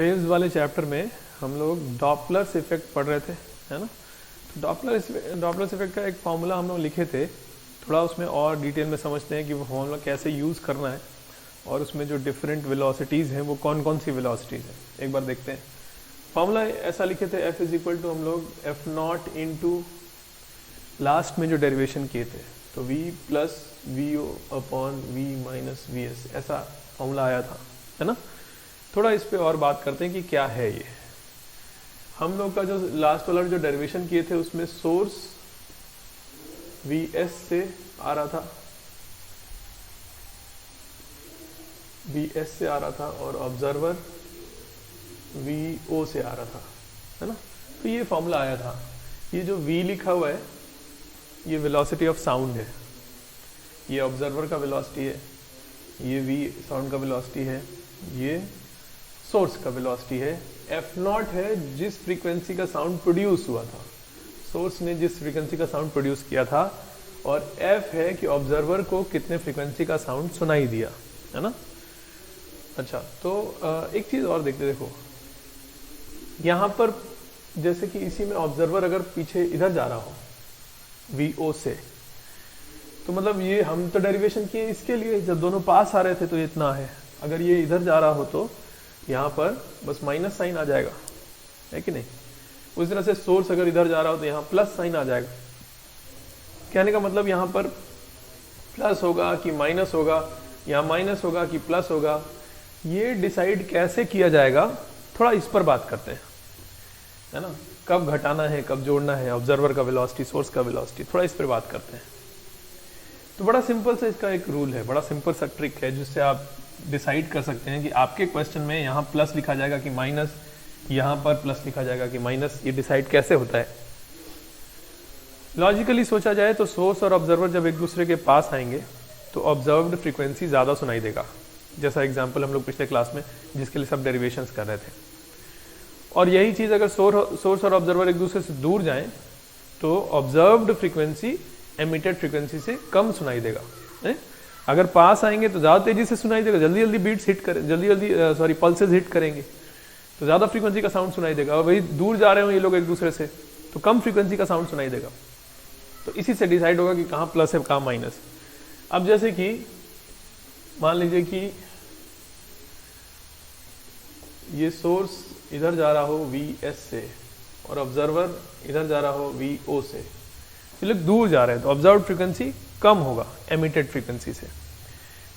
Waves वाले chapter में हम लोग डॉपलर्स इफेक्ट पढ़ रहे थे, है ना। तो डॉपलर्स इफेक्ट का एक फॉर्मूला हम लोग लिखे थे। थोड़ा उसमें और डिटेल में समझते हैं कि वो फॉर्मूला कैसे यूज़ करना है और उसमें जो डिफरेंट वेलोसिटीज़ हैं वो कौन कौन सी वेलोसिटीज़ हैं, एक बार देखते हैं। फॉर्मूला ऐसा लिखे थे, F इज इक्वल टू हम लोग एफ नॉट इंटू लास्ट में जो डेरिवेशन किए थे, तो V plus v o upon v minus v s, ऐसा फॉर्मूला आया था, है ना। थोड़ा इस पे और बात करते हैं कि क्या है ये। हम लोग का जो लास्ट वाला जो डेरिवेशन किए थे उसमें सोर्स वी एस से आ रहा था, वी एस से आ रहा था और ऑब्जर्वर वी ओ से आ रहा था, है ना। तो ये फॉर्मूला आया था। ये जो V लिखा हुआ है ये वेलोसिटी ऑफ साउंड है, ये ऑब्जर्वर का वेलोसिटी है, ये V साउंड का वेलोसिटी है, ये सोर्स का वेलोसिटी है। एफ नॉट है जिस फ्रीक्वेंसी का साउंड प्रोड्यूस हुआ था, सोर्स ने जिस फ्रीक्वेंसी का साउंड प्रोड्यूस किया था, और एफ है कि ऑब्जर्वर को कितने फ्रीक्वेंसी का साउंड सुनाई दिया, है ना। अच्छा, तो एक चीज और देखते, देखो यहां पर जैसे कि इसी में ऑब्जर्वर अगर पीछे इधर जा रहा हो वीओ से, तो मतलब ये हम तो डेरिवेशन किए इसके लिए, जब दोनों पास आ रहे थे तो ये इतना है। अगर ये इधर जा रहा हो तो यहाँ पर बस माइनस साइन आ जाएगा, है कि नहीं। उस तरह से सोर्स अगर इधर जा रहा हो तो यहाँ प्लस साइन आ जाएगा। कहने का मतलब यहाँ पर प्लस होगा कि माइनस होगा, यहाँ माइनस होगा कि प्लस होगा, ये डिसाइड कैसे किया जाएगा, थोड़ा इस पर बात करते हैं, है ना। कब घटाना है कब जोड़ना है, ऑब्जर्वर का वेलोसिटी सोर्स का वेलोसिटी, थोड़ा इस पर बात करते हैं। तो बड़ा सिंपल सा इसका एक रूल है, बड़ा सिंपल सा ट्रिक है जिससे आप डिसाइड कर सकते हैं कि आपके क्वेश्चन में यहाँ प्लस लिखा जाएगा कि माइनस, यहाँ पर प्लस लिखा जाएगा कि माइनस, ये डिसाइड कैसे होता है। लॉजिकली सोचा जाए तो सोर्स और ऑब्जर्वर जब एक दूसरे के पास आएंगे तो ऑब्जर्व्ड फ्रीक्वेंसी ज़्यादा सुनाई देगा, जैसा एग्जाम्पल हम लोग पिछले क्लास में जिसके लिए सब डेरिवेशंस कर रहे थे। और यही चीज़ अगर सोर्स और ऑब्जर्वर एक दूसरे से दूर जाएं तो ऑब्जर्व्ड फ्रीक्वेंसी एमिटेड फ्रीक्वेंसी से कम सुनाई देगा, है? अगर पास आएंगे तो ज़्यादा तेजी से सुनाई देगा, जल्दी जल्दी बीट्स हिट करें, जल्दी पल्सेस हिट करेंगे तो ज़्यादा फ्रीक्वेंसी का साउंड सुनाई देगा। और वही दूर जा रहे हो ये लोग एक दूसरे से तो कम फ्रीक्वेंसी का साउंड सुनाई देगा। तो इसी से डिसाइड होगा कि कहाँ प्लस है कहाँ माइनस। अब जैसे कि मान लीजिए कि ये सोर्स इधर जा रहा हो वी एस से और ऑब्जर्वर इधर जा रहा हो वी ओ से, ये लोग दूर जा रहे हैं तो ऑब्जर्व फ्रीक्वेंसी कम होगा एमिटेड फ्रीक्वेंसी से।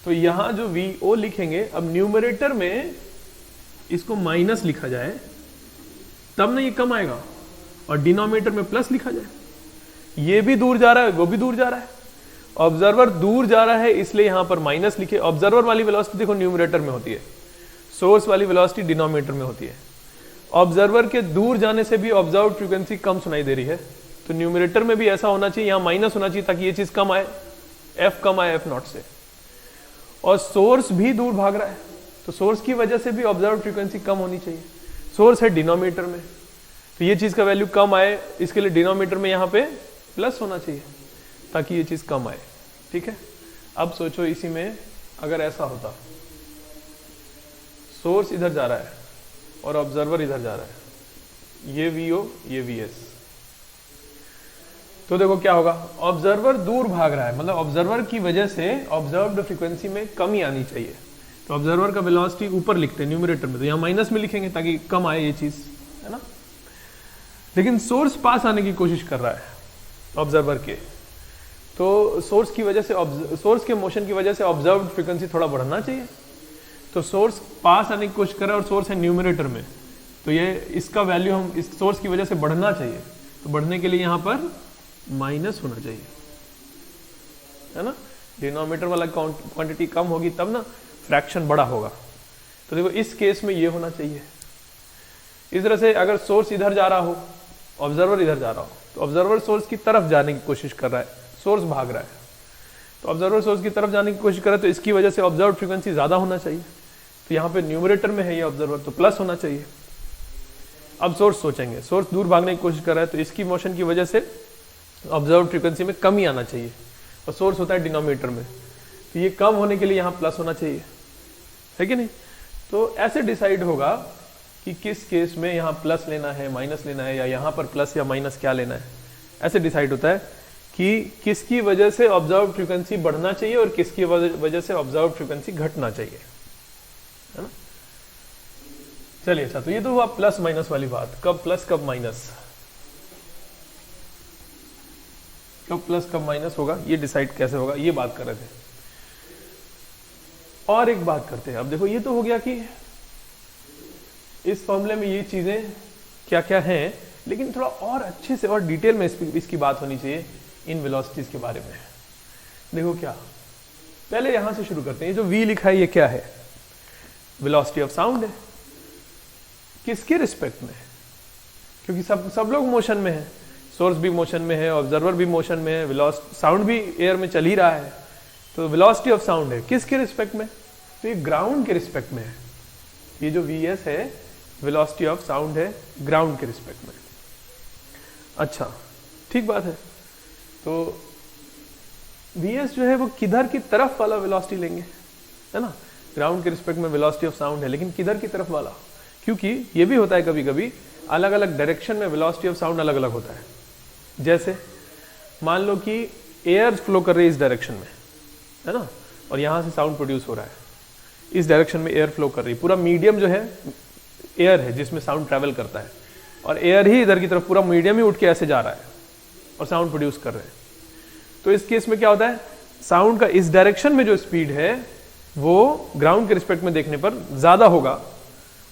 तो यहाँ जो वी ओ लिखेंगे, अब न्यूमरेटर में इसको माइनस लिखा जाए तब ना ये कम आएगा, और डिनोमिनेटर में प्लस लिखा जाए, ये भी दूर जा रहा है वो भी दूर जा रहा है। ऑब्जर्वर दूर जा रहा है इसलिए यहाँ पर माइनस लिखे। ऑब्जर्वर वाली वेलोसिटी देखो न्यूमरेटर में होती है, सोर्स वाली वेलोसिटी डिनोमिनेटर में होती है। ऑब्जर्वर के दूर जाने से भी ऑब्जर्व फ्रीक्वेंसी कम सुनाई दे रही है, तो न्यूमरेटर में भी ऐसा होना चाहिए, यहाँ माइनस होना चाहिए ताकि ये चीज कम आए, एफ कम आए एफ नॉट से। और सोर्स भी दूर भाग रहा है तो सोर्स की वजह से भी ऑब्जर्व फ्रीक्वेंसी कम होनी चाहिए। सोर्स है डिनोमिनेटर में तो ये चीज का वैल्यू कम आए, इसके लिए डिनोमिनेटर में यहाँ पे प्लस होना चाहिए ताकि ये चीज कम आए, ठीक है। अब सोचो इसी में अगर ऐसा होता, सोर्स इधर जा रहा है और ऑब्जर्वर इधर जा रहा है, ये वीओ ये वीएस, तो देखो क्या होगा, ऑब्जर्वर दूर भाग रहा है, मतलब ऑब्जर्वर की वजह से ऑब्जर्व्ड फ्रीक्वेंसी में कमी आनी चाहिए। तो ऑब्जर्वर का वेलोसिटी ऊपर लिखते हैं न्यूमरेटर में, तो यहाँ माइनस में लिखेंगे ताकि कम आए ये चीज, है ना। लेकिन सोर्स पास आने की कोशिश कर रहा है ऑब्जर्वर के, तो सोर्स की वजह से सोर्स के मोशन की वजह से ऑब्जर्व्ड फ्रीक्वेंसी थोड़ा बढ़ना चाहिए। तो सोर्स पास आने की कोशिश कर रहा है और सोर्स है न्यूमरेटर में, तो ये इसका वैल्यू हम इस सोर्स की वजह से बढ़ना चाहिए, तो बढ़ने के लिए यहाँ पर माइनस होना चाहिए, है ना। डिनोमिनेटर वाला क्वांटिटी कम होगी तब ना फ्रैक्शन बड़ा होगा। तो देखो इस केस में ये होना चाहिए। इस तरह से अगर सोर्स इधर जा रहा हो ऑब्जर्वर इधर जा रहा हो, तो ऑब्जर्वर सोर्स की तरफ जाने की कोशिश कर रहा है, सोर्स भाग रहा है, तो ऑब्जर्वर सोर्स की तरफ जाने की कोशिश कर रहा है, तो इसकी वजह से ऑब्जर्व फ्रीक्वेंसी ज्यादा होना चाहिए। तो यहाँ पे न्यूमरेटर में है ये ऑब्जर्वर तो प्लस होना चाहिए। अब सोर्स सोचेंगे, सोर्स दूर भागने की कोशिश कर रहा है तो इसकी मोशन की वजह से ऑब्जर्व फ्रीक्वेंसी में कमी आना चाहिए, और सोर्स होता है डिनोमिनेटर में, तो ये कम होने के लिए यहाँ प्लस होना चाहिए, है कि नहीं। तो ऐसे डिसाइड होगा कि किस केस में यहाँ प्लस लेना है, माइनस लेना है, या यहाँ पर प्लस या माइनस क्या लेना है, ऐसे डिसाइड होता है कि किसकी वजह से ऑब्जर्व फ्रीक्वेंसी बढ़ना चाहिए और किसकी वजह से ऑब्जर्व फ्रीक्वेंसी घटना चाहिए, है ना। चलिए अच्छा, तो ये तो हुआ प्लस माइनस वाली बात, कब प्लस कब माइनस, कब प्लस कब माइनस होगा, ये डिसाइड कैसे होगा, ये बात कर रहे थे। और एक बात करते हैं, अब देखो ये तो हो गया कि इस फॉर्मूले में ये चीजें क्या क्या हैं, लेकिन थोड़ा और अच्छे से और डिटेल में इसकी बात होनी चाहिए इन वेलोसिटीज के बारे में। देखो क्या, पहले यहां से शुरू करते हैं। ये जो v लिखा है ये क्या है, वेलोसिटी ऑफ साउंड है। किसके रिस्पेक्ट में, क्योंकि सब लोग मोशन में है, सोर्स भी मोशन में है, ऑब्जर्वर भी मोशन में है, साउंड भी एयर में चल ही रहा है, तो वेलोसिटी ऑफ साउंड है किसके रिस्पेक्ट में, तो ये ग्राउंड के रिस्पेक्ट में है। ये जो vs है वेलोसिटी ऑफ साउंड है ग्राउंड के रिस्पेक्ट में। अच्छा ठीक बात है, तो vs जो है वो किधर की तरफ वाला वेलोसिटी लेंगे, है ना। ग्राउंड के रिस्पेक्ट में वेलोसिटी ऑफ साउंड है, लेकिन किधर की तरफ वाला, क्योंकि ये भी होता है कभी कभी अलग अलग डायरेक्शन में वेलोसिटी ऑफ साउंड अलग अलग होता है। जैसे मान लो कि एयर फ्लो कर रही है इस डायरेक्शन में, है ना, और यहां से साउंड प्रोड्यूस हो रहा है, इस डायरेक्शन में एयर फ्लो कर रही है, पूरा मीडियम जो है एयर है जिसमें साउंड ट्रैवल करता है, और एयर ही इधर की तरफ पूरा मीडियम ही उठ के ऐसे जा रहा है और साउंड प्रोड्यूस कर रहे हैं। तो इस केस में क्या होता है, साउंड का इस डायरेक्शन में जो स्पीड है वो ग्राउंड के रिस्पेक्ट में देखने पर ज्यादा होगा,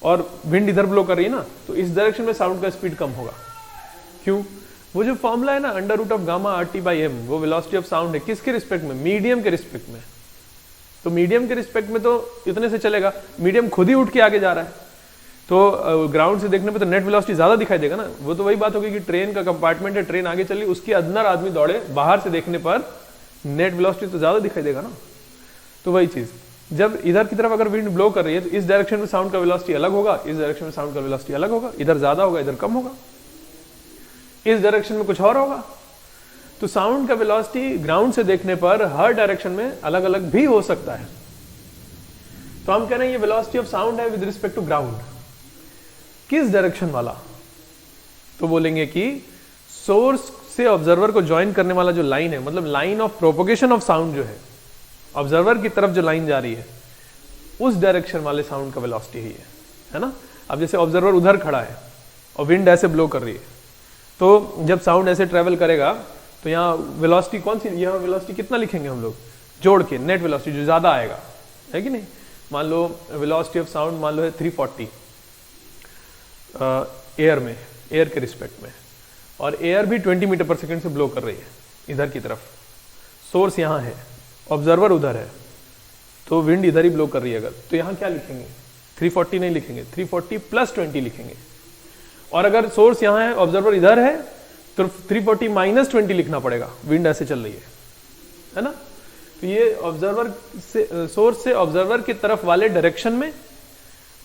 और विंड इधर ब्लो कर रही है ना, तो इस डायरेक्शन में साउंड का स्पीड कम होगा। क्यों, वो जो फॉर्मूला है ना under root of gamma R T by M, वो वेलोसिटी ऑफ साउंड है किसके रिस्पेक्ट में, मीडियम के रिस्पेक्ट में। तो मीडियम के रिस्पेक्ट में तो इतने से चलेगा, मीडियम खुद ही उठ के आगे जा रहा है, तो ग्राउंड से देखने पे तो नेट वेलोसिटी ज्यादा दिखाई देगा ना। वो तो वही बात होगी कि ट्रेन का कंपार्टमेंट है, ट्रेन आगे चली, उसके अंदर आदमी दौड़े, बाहर से देखने पर नेट वेलोसिटी तो ज्यादा दिखाई देगा ना। तो वही चीज, जब इधर की तरफ अगर विंड ब्लो कर रही है तो इस डायरेक्शन में साउंड का वेलोसिटी अलग होगा, इस डायरेक्शन में साउंड का वेलोसिटी अलग होगा, इधर ज्यादा होगा इधर कम होगा, इस डायरेक्शन में कुछ और होगा। तो साउंड का वेलोसिटी ग्राउंड से देखने पर हर डायरेक्शन में अलग अलग भी हो सकता है। तो हम कह रहे हैं ये वेलोसिटी ऑफ साउंड है विद रिस्पेक्ट टू ग्राउंड, किस डायरेक्शन वाला, तो बोलेंगे कि सोर्स से ऑब्जर्वर को ज्वाइन करने वाला जो लाइन है, मतलब line of propagation of sound जो है, ऑब्जर्वर की तरफ जो लाइन जा रही है उस डायरेक्शन वाले साउंड का वेलोसिटी ही है ना। अब जैसे ऑब्जर्वर उधर खड़ा है और विंड ऐसे ब्लो कर रही है, तो जब साउंड ऐसे ट्रेवल करेगा तो यहाँ वेलोसिटी कौन सी, यहाँ वेलोसिटी कितना लिखेंगे हम लोग जोड़ के, नेट वेलोसिटी जो ज्यादा आएगा, है कि नहीं। मान लो वेलोसिटी ऑफ साउंड मान लो है 340 एयर में, एयर के रिस्पेक्ट में, और एयर भी 20 मीटर पर सेकेंड से ब्लो कर रही है इधर की तरफ, सोर्स यहाँ है, ऑब्जर्वर उधर है, तो विंड इधर ही ब्लो कर रही है अगर, तो यहाँ क्या लिखेंगे, 340 नहीं लिखेंगे, 340 प्लस 20 लिखेंगे। और अगर सोर्स यहाँ है ऑब्जर्वर इधर है तो 340 माइनस 20 लिखना पड़ेगा, विंड ऐसे चल रही है ना। तो ये ऑब्जर्वर से, सोर्स से ऑब्जर्वर की तरफ वाले डायरेक्शन में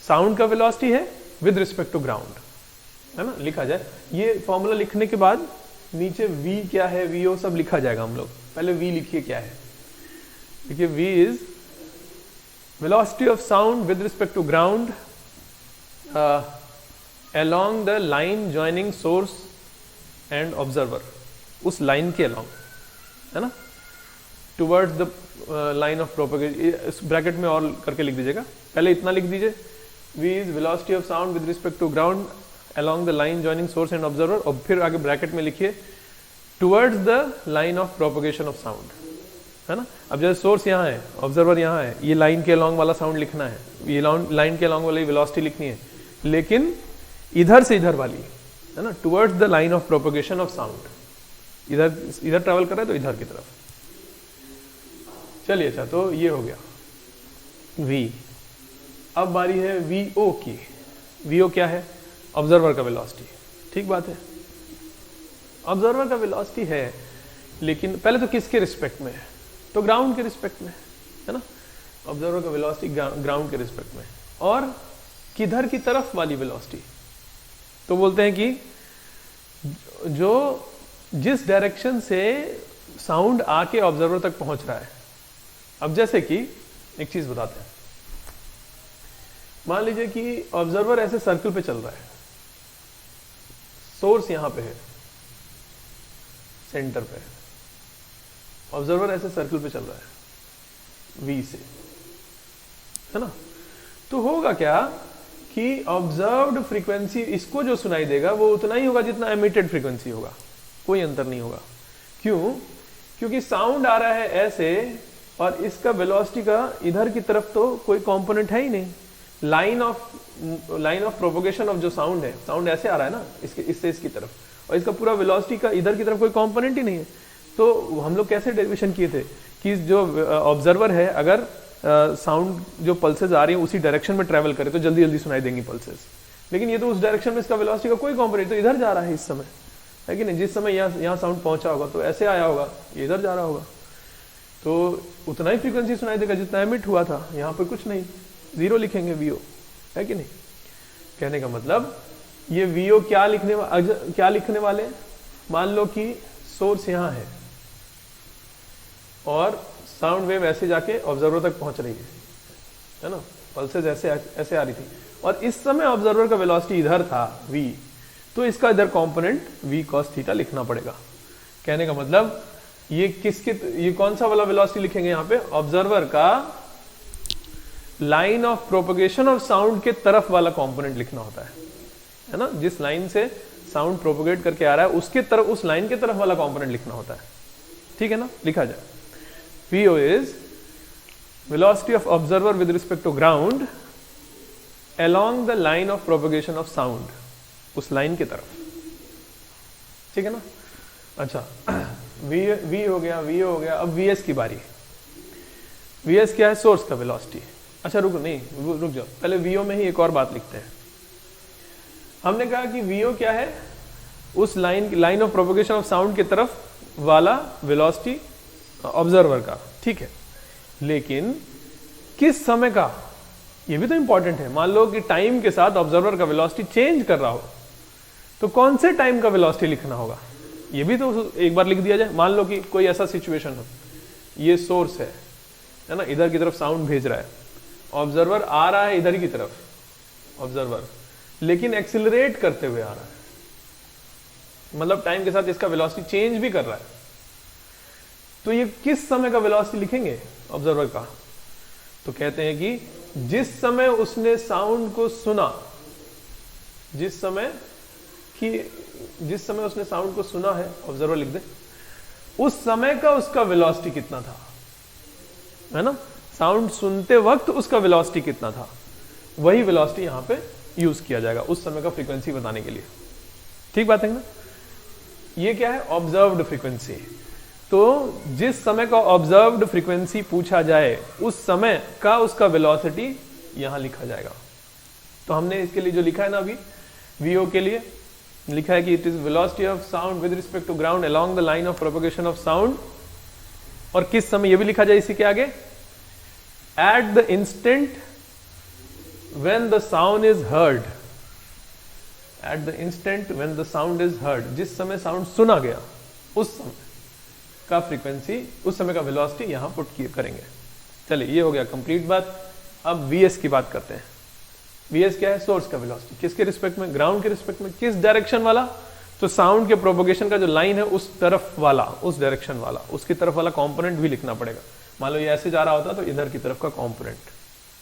साउंड का वेलोसिटी है विद रिस्पेक्ट टू ग्राउंड, है ना, लिखा जाए। ये फॉर्मूला लिखने के बाद नीचे v क्या है, vo सब लिखा जाएगा हम लोग। पहले v लिखिए क्या है, देखिए v is velocity of sound with respect to ground along the line joining source and observer, उस लाइन के along, है ना, towards the line of propagation, इस ब्रैकेट में और करके लिख दीजिएगा, पहले इतना लिख दीजिए, v is velocity of sound with respect to ground along the line joining source and observer, और फिर आगे ब्रैकेट में लिखिए towards the line of propagation of sound, है ना। अब जैसे सोर्स यहाँ है, ऑब्जर्वर यहाँ है, ये लाइन के along वाला साउंड लिखना है, ये लाइन के along वाली वेलोसिटी लिखनी है, लेकिन इधर से इधर वाली, है ना, towards the line of propagation of sound, इधर ट्रेवल कर रहा है तो इधर की तरफ। चलिए अच्छा, तो ये हो गया v। अब बारी है vo की। vo क्या है, ऑब्जर्वर का वेलोसिटी, ठीक बात है, ऑब्जर्वर का वेलोसिटी है, लेकिन पहले तो किसके रिस्पेक्ट में है, तो ग्राउंड के रिस्पेक्ट में, है ना। ऑब्जर्वर का वेलोसिटी ग्राउंड के रिस्पेक्ट में, और किधर की तरफ वाली वेलोसिटी, तो बोलते हैं कि जो जिस डायरेक्शन से साउंड आके ऑब्जर्वर तक पहुंच रहा है। अब जैसे कि एक चीज बताते हैं, मान लीजिए कि ऑब्जर्वर ऐसे सर्कल पे चल रहा है, सोर्स यहां पे है, सेंटर पे है, ऑब्जर्वर ऐसे सर्कल पे चल रहा है V से, है ना। तो होगा क्या कि ऑब्जर्व्ड फ्रीक्वेंसी इसको जो सुनाई देगा वो उतना ही होगा जितना एमिटेड फ्रीक्वेंसी होगा, कोई अंतर नहीं होगा। क्यों? क्योंकि साउंड आ रहा है ऐसे और इसका वेलोसिटी का इधर की तरफ तो कोई कंपोनेंट है ही नहीं। लाइन ऑफ प्रोपोगेशन ऑफ जो साउंड है, साउंड ऐसे आ रहा है ना इससे इसकी तरफ, और इसका पूरा वेलोसिटी का इधर की तरफ कोई कंपोनेंट ही नहीं है। तो हम लोग कैसे डेरिवेशन किए थे कि जो ऑब्जर्वर है अगर साउंड जो पल्सेस आ रही है उसी डायरेक्शन में ट्रेवल करे तो जल्दी जल्दी सुनाई देंगी पल्सेस, लेकिन ये तो उस डायरेक्शन में इसका वेलोसिटी का कोई कंपोनेंट, तो इधर जा रहा है इस समय, है कि नहीं। जिस समय यहाँ साउंड पहुंचा होगा तो ऐसे आया होगा, ये इधर जा रहा होगा, तो उतना ही फ्रीक्वेंसी सुनाई देगा जितना एमिट हुआ था। यहाँ पे कुछ नहीं, 0 लिखेंगे VO, है कि नहीं। कहने का मतलब ये VO क्या लिखने वाले, मान लो कि सोर्स यहाँ है और साउंड वेव ऐसे जाके ऑब्जर्वर तक पहुंच रही है ना, पल्सेस ऐसे आ रही थी, और इस समय ऑब्जर्वर का वेलोसिटी इधर था V, तो इसका इधर कंपोनेंट V cos थीटा लिखना पड़ेगा। कहने का मतलब ये कौन सा वाला वेलोसिटी लिखेंगे यहाँ पे, ऑब्जर्वर का line of propagation of sound के तरफ वाला कंपोनेंट लिखना होता है ना। जिस लाइन से साउंड प्रोपोगेट करके आ रहा है उसके तरफ, उस लाइन के तरफ वाला कंपोनेंट लिखना होता है, ठीक है ना। लिखा जाए VO is velocity of observer with respect to ground along the line of propagation of sound, उस लाइन की तरफ, ठीक है ना। अच्छा, V हो गया, VO हो गया, अब VS की बारी। VS क्या है, सोर्स का वेलोसिटी। अच्छा रुक जाओ, पहले VO में ही एक और बात लिखते हैं। हमने कहा कि VO क्या है, उस line of propagation of sound की तरफ वाला वेलोसिटी ऑब्जर्वर का, ठीक है। लेकिन किस समय का, ये भी तो इंपॉर्टेंट है। मान लो कि टाइम के साथ ऑब्जर्वर का वेलोसिटी चेंज कर रहा हो, तो कौन से टाइम का वेलोसिटी लिखना होगा, ये भी तो एक बार लिख दिया जाए। मान लो कि कोई ऐसा सिचुएशन हो, ये सोर्स है ना, इधर की तरफ साउंड भेज रहा है, ऑब्जर्वर आ रहा है इधर की तरफ, ऑब्जर्वर लेकिन एक्सिलरेट करते हुए आ रहा है, मतलब टाइम के साथ इसका वेलोसिटी चेंज भी कर रहा है। तो ये किस समय का वेलोसिटी लिखेंगे ऑब्जर्वर का, तो कहते हैं कि जिस समय उसने साउंड को सुना, जिस समय उसने साउंड को सुना है, ऑब्जर्वर लिख दे, उस समय का उसका वेलोसिटी कितना था, है ना। साउंड सुनते वक्त उसका वेलोसिटी कितना था, वही वेलोसिटी यहां पे यूज किया जाएगा उस समय का फ्रीक्वेंसी बताने के लिए, ठीक बात है ना। ये क्या है, ऑब्जर्व्ड फ्रीक्वेंसी। तो जिस समय का ऑब्जर्व्ड फ्रीक्वेंसी पूछा जाए उस समय का उसका वेलोसिटी यहां लिखा जाएगा। तो हमने इसके लिए जो लिखा है ना अभी VO के लिए लिखा है कि it is velocity of sound with respect to ground along the line of propagation of sound, और किस समय ये भी लिखा जाए इसी के आगे, at the instant when the sound is heard, at the instant when the sound is heard, जिस समय साउंड सुना गया उस समय का फ्रीक्वेंसी, उस समय का वेलोसिटी यहां पुट करेंगे। चलिए ये हो गया कंप्लीट बात। अब VS की बात करते हैं। VS क्या है, सोर्स का वेलोसिटी, किसके रिस्पेक्ट में, ग्राउंड के रिस्पेक्ट में, किस डायरेक्शन वाला, तो साउंड के प्रोपोगेशन का जो लाइन है उस तरफ वाला, उस डायरेक्शन वाला, उसकी तरफ वाला कंपोनेंट भी लिखना पड़ेगा। मान लो ये ऐसे जा रहा होता तो इधर की तरफ का कंपोनेंट,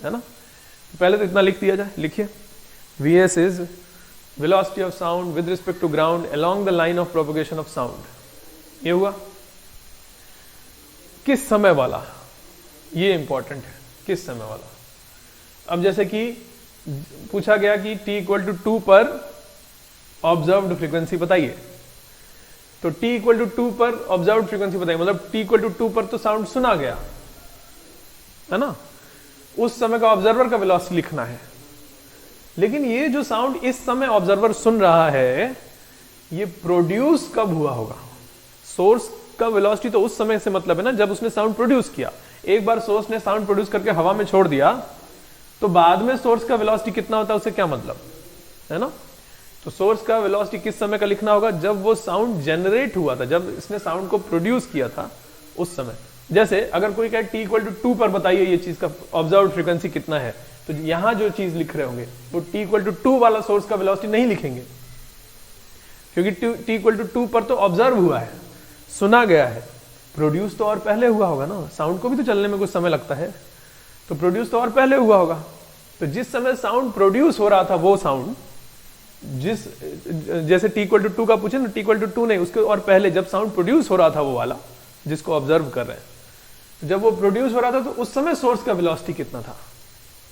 है ना। तो पहले तो इतना लिख दिया जाए, लिखिए VS is velocity of sound with respect to ground along the line of propagation of sound. ये हुआ किस समय वाला, ये इंपॉर्टेंट है, किस समय वाला। अब जैसे कि पूछा गया कि t = 2 पर ऑब्जर्व्ड फ्रीक्वेंसी बताइए, तो t = 2 पर ऑब्जर्व्ड फ्रीक्वेंसी बताइए, मतलब t = 2 पर तो साउंड सुना गया, है ना, उस समय का ऑब्जर्वर का वेलोसिटी लिखना है। लेकिन ये जो साउंड इस समय ऑब्जर्वर सुन रहा है, ये प्रोड्यूस कब हुआ होगा। सोर्स का वेलोसिटी तो उस समय से मतलब है ना जब उसने साउंड प्रोड्यूस किया। एक बार सोर्स ने साउंड प्रोड्यूस करके हवा में छोड़ दिया तो बाद में सोर्स का वेलोसिटी कितना होता है उससे क्या मतलब, है ना। तो सोर्स का वेलोसिटी किस समय का लिखना होगा, जब वो साउंड जनरेट हुआ था, जब इसने साउंड को प्रोड्यूस किया था उस समय। जैसे अगर कोई कहे t = 2 पर बताइए ये चीज का ऑब्जर्व्ड फ्रीक्वेंसी कितना है, तो यहां जो चीज लिख रहे होंगे वो t इक्वल टू 2 वाला सोर्स का वेलोसिटी नहीं लिखेंगे, क्योंकि t इक्वल टू 2 पर तो ऑब्जर्व हुआ है, सुना गया है। प्रोड्यूस तो और पहले हुआ होगा ना, साउंड को भी तो चलने में कुछ समय लगता है, तो प्रोड्यूस तो और पहले हुआ होगा। तो जिस समय साउंड प्रोड्यूस हो रहा था वो साउंड जिस जैसे t इक्वल टू 2 का पूछे ना, t इक्वल टू 2 नहीं, उसके और पहले जब साउंड प्रोड्यूस हो रहा था वो वाला जिसको ऑब्जर्व कर रहे हैं, जब वो प्रोड्यूस हो रहा था तो उस समय सोर्स का वेलोसिटी कितना था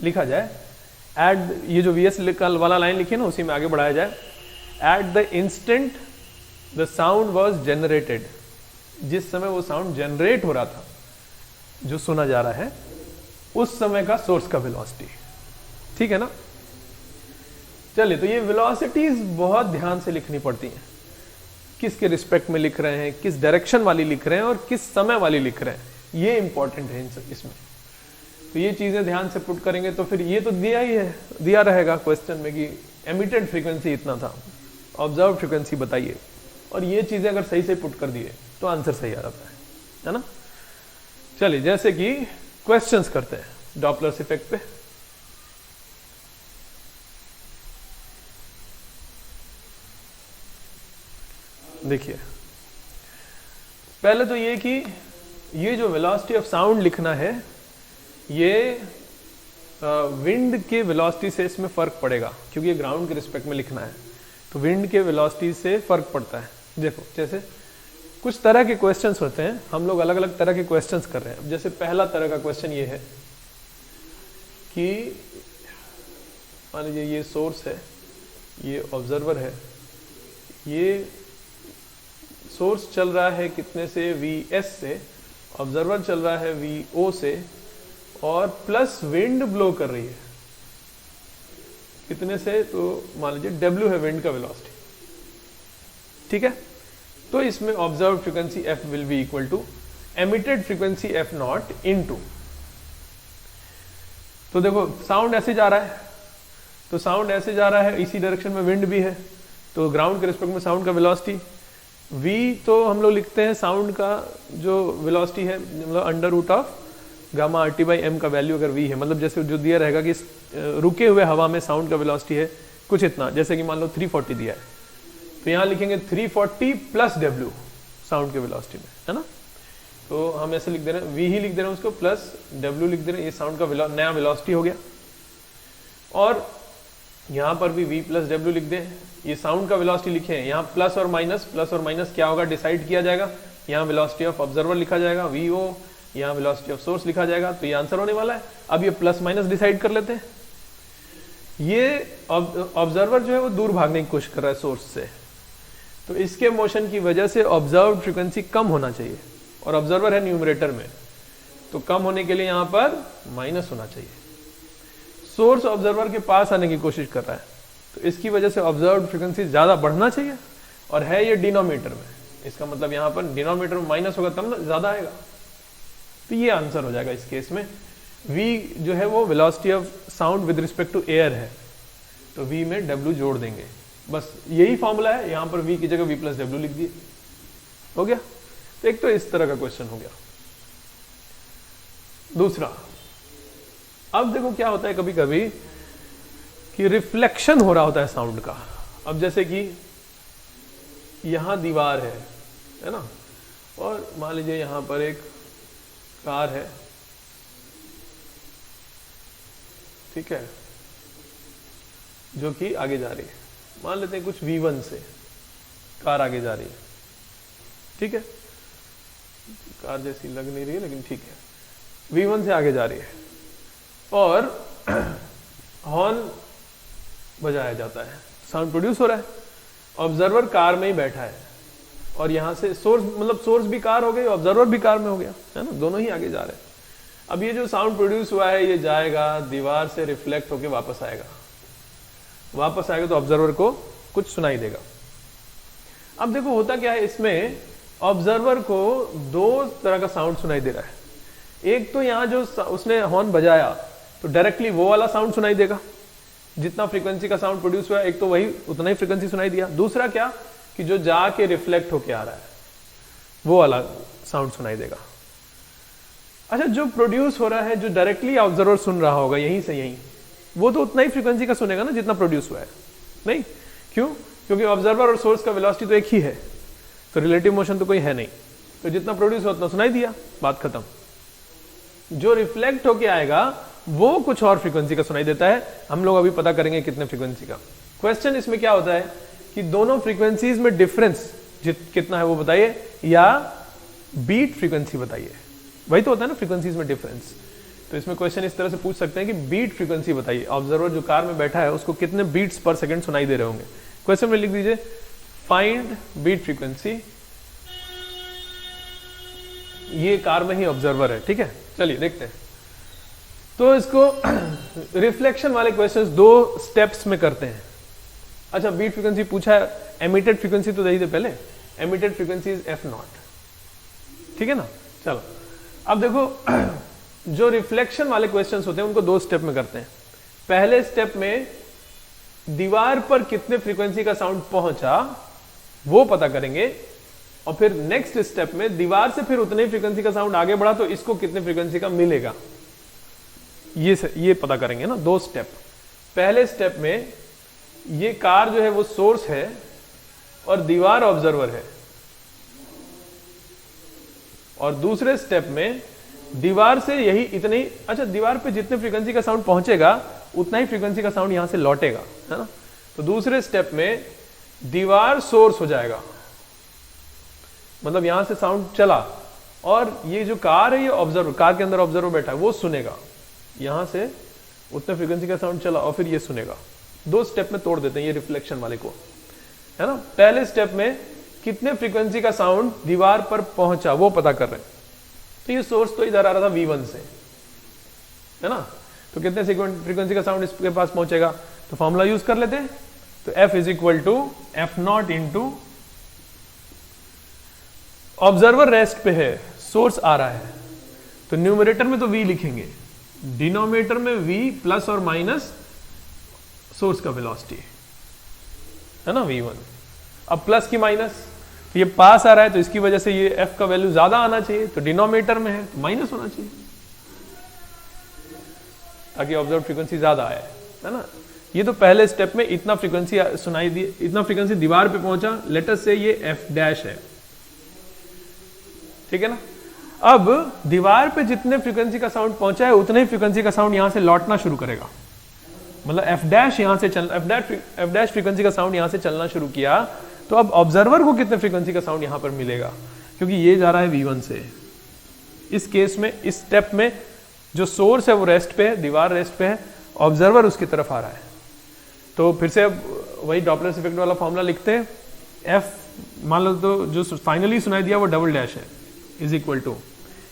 लिखा जाए। एट ये जो वीएस वाला लाइन लिखी है ना, उसी में आगे बढ़ाया जाए। At the instant the sound was generated, जिस समय वो साउंड जनरेट हो रहा था जो सुना जा रहा है, उस समय का सोर्स का वेलोसिटी। ठीक है ना। चलिए, तो ये वेलोसिटीज बहुत ध्यान से लिखनी पड़ती हैं, किसके रिस्पेक्ट में लिख रहे हैं, किस डायरेक्शन वाली लिख रहे हैं और किस समय वाली लिख रहे हैं, ये इंपॉर्टेंट है इसमें। तो ये चीजें ध्यान से पुट करेंगे तो फिर ये तो दिया ही है, दिया रहेगा क्वेश्चन में कि एमिटेड फ्रीक्वेंसी इतना था, ऑब्जर्व फ्रीक्वेंसी बताइए, और ये चीजें अगर सही से पुट कर दिए तो आंसर सही आ जाता है ना। चलिए, जैसे कि क्वेश्चंस करते हैं डॉपलर्स इफेक्ट पे। देखिए, पहले तो ये कि ये जो वेलोसिटी ऑफ साउंड लिखना है, ये विंड के वेलोसिटी से इसमें फर्क पड़ेगा, क्योंकि ये ग्राउंड के रिस्पेक्ट में लिखना है, तो विंड के वेलोसिटी से फर्क पड़ता है। देखो, जैसे कुछ तरह के क्वेश्चंस होते हैं, हम लोग अलग अलग तरह के क्वेश्चंस कर रहे हैं। जैसे पहला तरह का क्वेश्चन ये है कि मान लीजिए ये सोर्स है, ये ऑब्जर्वर है, ये सोर्स चल रहा है कितने से, Vs से, ऑब्जर्वर चल रहा है Vo से, और प्लस विंड ब्लो कर रही है कितने से, तो मान लीजिए W है विंड का वेलोसिटी। ठीक है, तो इसमें observe frequency f will be equal to emitted frequency f not into, तो देखो साउंड ऐसे जा रहा है, तो साउंड ऐसे जा रहा है, इसी डायरेक्शन में विंड भी है, तो ग्राउंड के रिस्पेक्ट में साउंड का वेलोसिटी v, तो हम लोग लिखते हैं साउंड का जो वेलोसिटी है, मतलब under root of gamma RT by m का वैल्यू अगर v है, मतलब जैसे जो दिया रहेगा कि रुके हुए हवा में साउंड का वेलोसिटी है कुछ इतना, जैसे कि मान लो 340 दिया है, तो यहाँ लिखेंगे 340 प्लस W साउंड के वेलोसिटी में, है ना। तो हम ऐसे लिख दे रहे हैं, v ही लिख दे रहे हैं उसको, प्लस W लिख दे रहे हैं, ये साउंड का नया वेलोसिटी हो गया। और यहाँ पर भी v प्लस W लिख दें, ये साउंड का वेलोसिटी लिखे हैं, यहाँ प्लस और माइनस क्या होगा डिसाइड किया जाएगा, यहाँ वेलोसिटी ऑफ ऑब्जर्वर लिखा जाएगा Vo, यहाँ वेलोसिटी ऑफ सोर्स लिखा जाएगा, तो ये आंसर होने वाला है। अब ये प्लस माइनस डिसाइड कर लेते हैं। ये ऑब्जर्वर जो है वो दूर भागने की कोशिश कर रहा है सोर्स से, तो इसके मोशन की वजह से ऑब्जर्व फ्रीक्वेंसी कम होना चाहिए, और ऑब्जर्वर है न्यूमरेटर में, तो कम होने के लिए यहाँ पर माइनस होना चाहिए। सोर्स ऑब्जर्वर के पास आने की कोशिश कर रहा है, तो इसकी वजह से ऑब्जर्व फ्रीक्वेंसी ज्यादा बढ़ना चाहिए, और है ये डिनोमिनेटर में, इसका मतलब यहाँ पर डिनोमिनेटर में माइनस होगा तब ना ज्यादा आएगा, तो ये आंसर हो जाएगा इस केस में। v जो है वो velocity of sound with respect to air है, तो v में w जोड़ देंगे, बस यही फॉर्मूला है, यहाँ पर v की जगह v प्लस डब्ल्यू लिख दिए, हो गया। तो एक तो इस तरह का क्वेश्चन हो गया। दूसरा, अब देखो क्या होता है कभी कभी कि रिफ्लेक्शन हो रहा होता है साउंड का। अब जैसे कि यहां दीवार है ना, और मान लीजिए यहां पर एक कार है, ठीक है, जो कि आगे जा रही है, मान लेते हैं कुछ V1 से कार आगे जा रही है, ठीक है, कार जैसी लग नहीं रही है लेकिन ठीक है, V1 से आगे जा रही है, और हॉर्न बजाया जाता है, साउंड प्रोड्यूस हो रहा है, ऑब्जर्वर कार में ही बैठा है, और यहां से सोर्स, मतलब सोर्स भी कार हो गई, ऑब्जर्वर भी कार में हो गया, है ना, दोनों ही आगे जा रहे हैं। अब ये जो साउंड प्रोड्यूस हुआ है ये जाएगा दीवार से, रिफ्लेक्ट होके वापस आएगा, वापस आएगा तो ऑब्जर्वर को कुछ सुनाई देगा। अब देखो होता क्या है, इसमें ऑब्जर्वर को दो तरह का साउंड सुनाई दे रहा है। एक तो यहाँ जो उसने हॉर्न बजाया तो डायरेक्टली वो वाला साउंड सुनाई देगा, जितना फ्रीक्वेंसी का साउंड प्रोड्यूस हुआ एक तो वही उतना ही फ्रीक्वेंसी सुनाई दिया। दूसरा क्या कि जो जाके रिफ्लेक्ट होके आ रहा है वो वाला साउंड सुनाई देगा। अच्छा, जो प्रोड्यूस हो रहा है, जो डायरेक्टली ऑब्जर्वर सुन रहा होगा यहीं से यहीं, वो तो उतना ही फ्रीक्वेंसी का सुनेगा ना जितना प्रोड्यूस हुआ है, नहीं? क्यों? क्योंकि ऑब्जर्वर और सोर्स का वेलोसिटी तो एक ही है, तो रिलेटिव मोशन तो कोई है नहीं, तो जितना प्रोड्यूस हुआ उतना सुनाई दिया, बात खत्म। जो रिफ्लेक्ट होके आएगा वो कुछ और फ्रीक्वेंसी का सुनाई देता है, हम लोग अभी पता करेंगे कितने फ्रीक्वेंसी का। क्वेश्चन इसमें क्या होता है कि दोनों फ्रीक्वेंसीज में डिफरेंस कितना है वो बताइए, या बीट फ्रीक्वेंसी बताइए, वही तो होता है ना फ्रीक्वेंसीज में डिफरेंस। तो इसमें क्वेश्चन इस तरह से पूछ सकते हैं कि बीट फ्रीक्वेंसी बताइए, ऑब्जर्वर जो कार में बैठा है उसको कितने बीट्स पर सेकंड सुनाई दे रहे होंगे। क्वेश्चन में लिख दीजिए फाइंड बीट फ्रीक्वेंसी, ये कार में ही ऑब्जर्वर है, ठीक है। चलिए देखते हैं। तो इसको रिफ्लेक्शन वाले क्वेश्चंस दो स्टेप्स में करते हैं। अच्छा, बीट फ्रीक्वेंसी पूछा है, एमिटेड फ्रीक्वेंसी तो दे दे पहले, एमिटेड फ्रीक्वेंसी इज f0, ठीक है ना। चलो अब देखो जो रिफ्लेक्शन वाले क्वेश्चंस होते हैं उनको दो स्टेप में करते हैं। पहले स्टेप में दीवार पर कितने फ्रीक्वेंसी का साउंड पहुंचा वो पता करेंगे, और फिर नेक्स्ट स्टेप में दीवार से फिर उतने फ्रीक्वेंसी का साउंड आगे बढ़ा तो इसको कितने फ्रीक्वेंसी का मिलेगा, ये पता करेंगे ना। दो स्टेप। पहले स्टेप में ये कार जो है वो सोर्स है और दीवार ऑब्जर्वर है, और दूसरे स्टेप में दीवार से यही इतने ही, अच्छा दीवार पे जितने फ्रीक्वेंसी का साउंड पहुंचेगा उतना ही फ्रीक्वेंसी का साउंड यहां से लौटेगा, है ना। तो दूसरे स्टेप में दीवार सोर्स हो जाएगा, मतलब यहां से साउंड चला और ये जो कार है ये ऑब्जर्वर, कार के अंदर ऑब्जर्वर बैठा है वो सुनेगा, यहां से उतने फ्रीक्वेंसी का साउंड चला और फिर ये सुनेगा। दो स्टेप में तोड़ देते हैं ये रिफ्लेक्शन वाले को, है ना। पहले स्टेप में कितने फ्रीक्वेंसी का साउंड दीवार पर पहुंचा वो पता कर रहे हैं। तो ये सोर्स तो इधर आ रहा था V1 से, है ना। तो कितने फ्रीक्वेंसी का साउंड इसके पास पहुंचेगा, तो फॉर्मूला यूज कर लेते हैं। तो F is equal to F0 into, observer rest पे है, सोर्स आ रहा है, तो न्यूमरेटर में तो V लिखेंगे, डिनोमिनेटर में V प्लस और माइनस सोर्स का वेलोसिटी, है ना, V1। अब प्लस की माइनस, तो ये पास आ रहा है तो इसकी वजह से ये F का वैल्यू ज्यादा आना चाहिए, तो डिनोमिनेटर में है तो माइनस होना चाहिए ताकि ऑब्जर्व फ्रीक्वेंसी ज्यादा आए, है ना। ये तो पहले स्टेप में इतना फ्रीक्वेंसी सुनाई दी, इतना फ्रीक्वेंसी दीवार पे पहुंचा, लेटर से ये F डैश है, ठीक है ना। अब दीवार पे जितने फ्रीक्वेंसी का साउंड पहुंचा है उतने ही फ्रीक्वेंसी का साउंड यहां से लौटना शुरू करेगा, मतलब F डैश यहां से चल, F डैश फ्रीक्वेंसी का साउंड यहां से चलना शुरू किया, तो अब ऑब्जर्वर को कितने फ्रीक्वेंसी का साउंड यहां पर मिलेगा, क्योंकि ये जा रहा है V1 से। इस केस में, इस स्टेप में जो सोर्स है वो रेस्ट पे है, दीवार रेस्ट पे है, ऑब्जर्वर उसकी तरफ आ रहा है। तो फिर से अब वही डॉपलर इफेक्ट वाला फॉर्मूला लिखते हैं। F मान लो तो जो फाइनली सुनाई दिया वो डबल डैश है, इज इक्वल टू,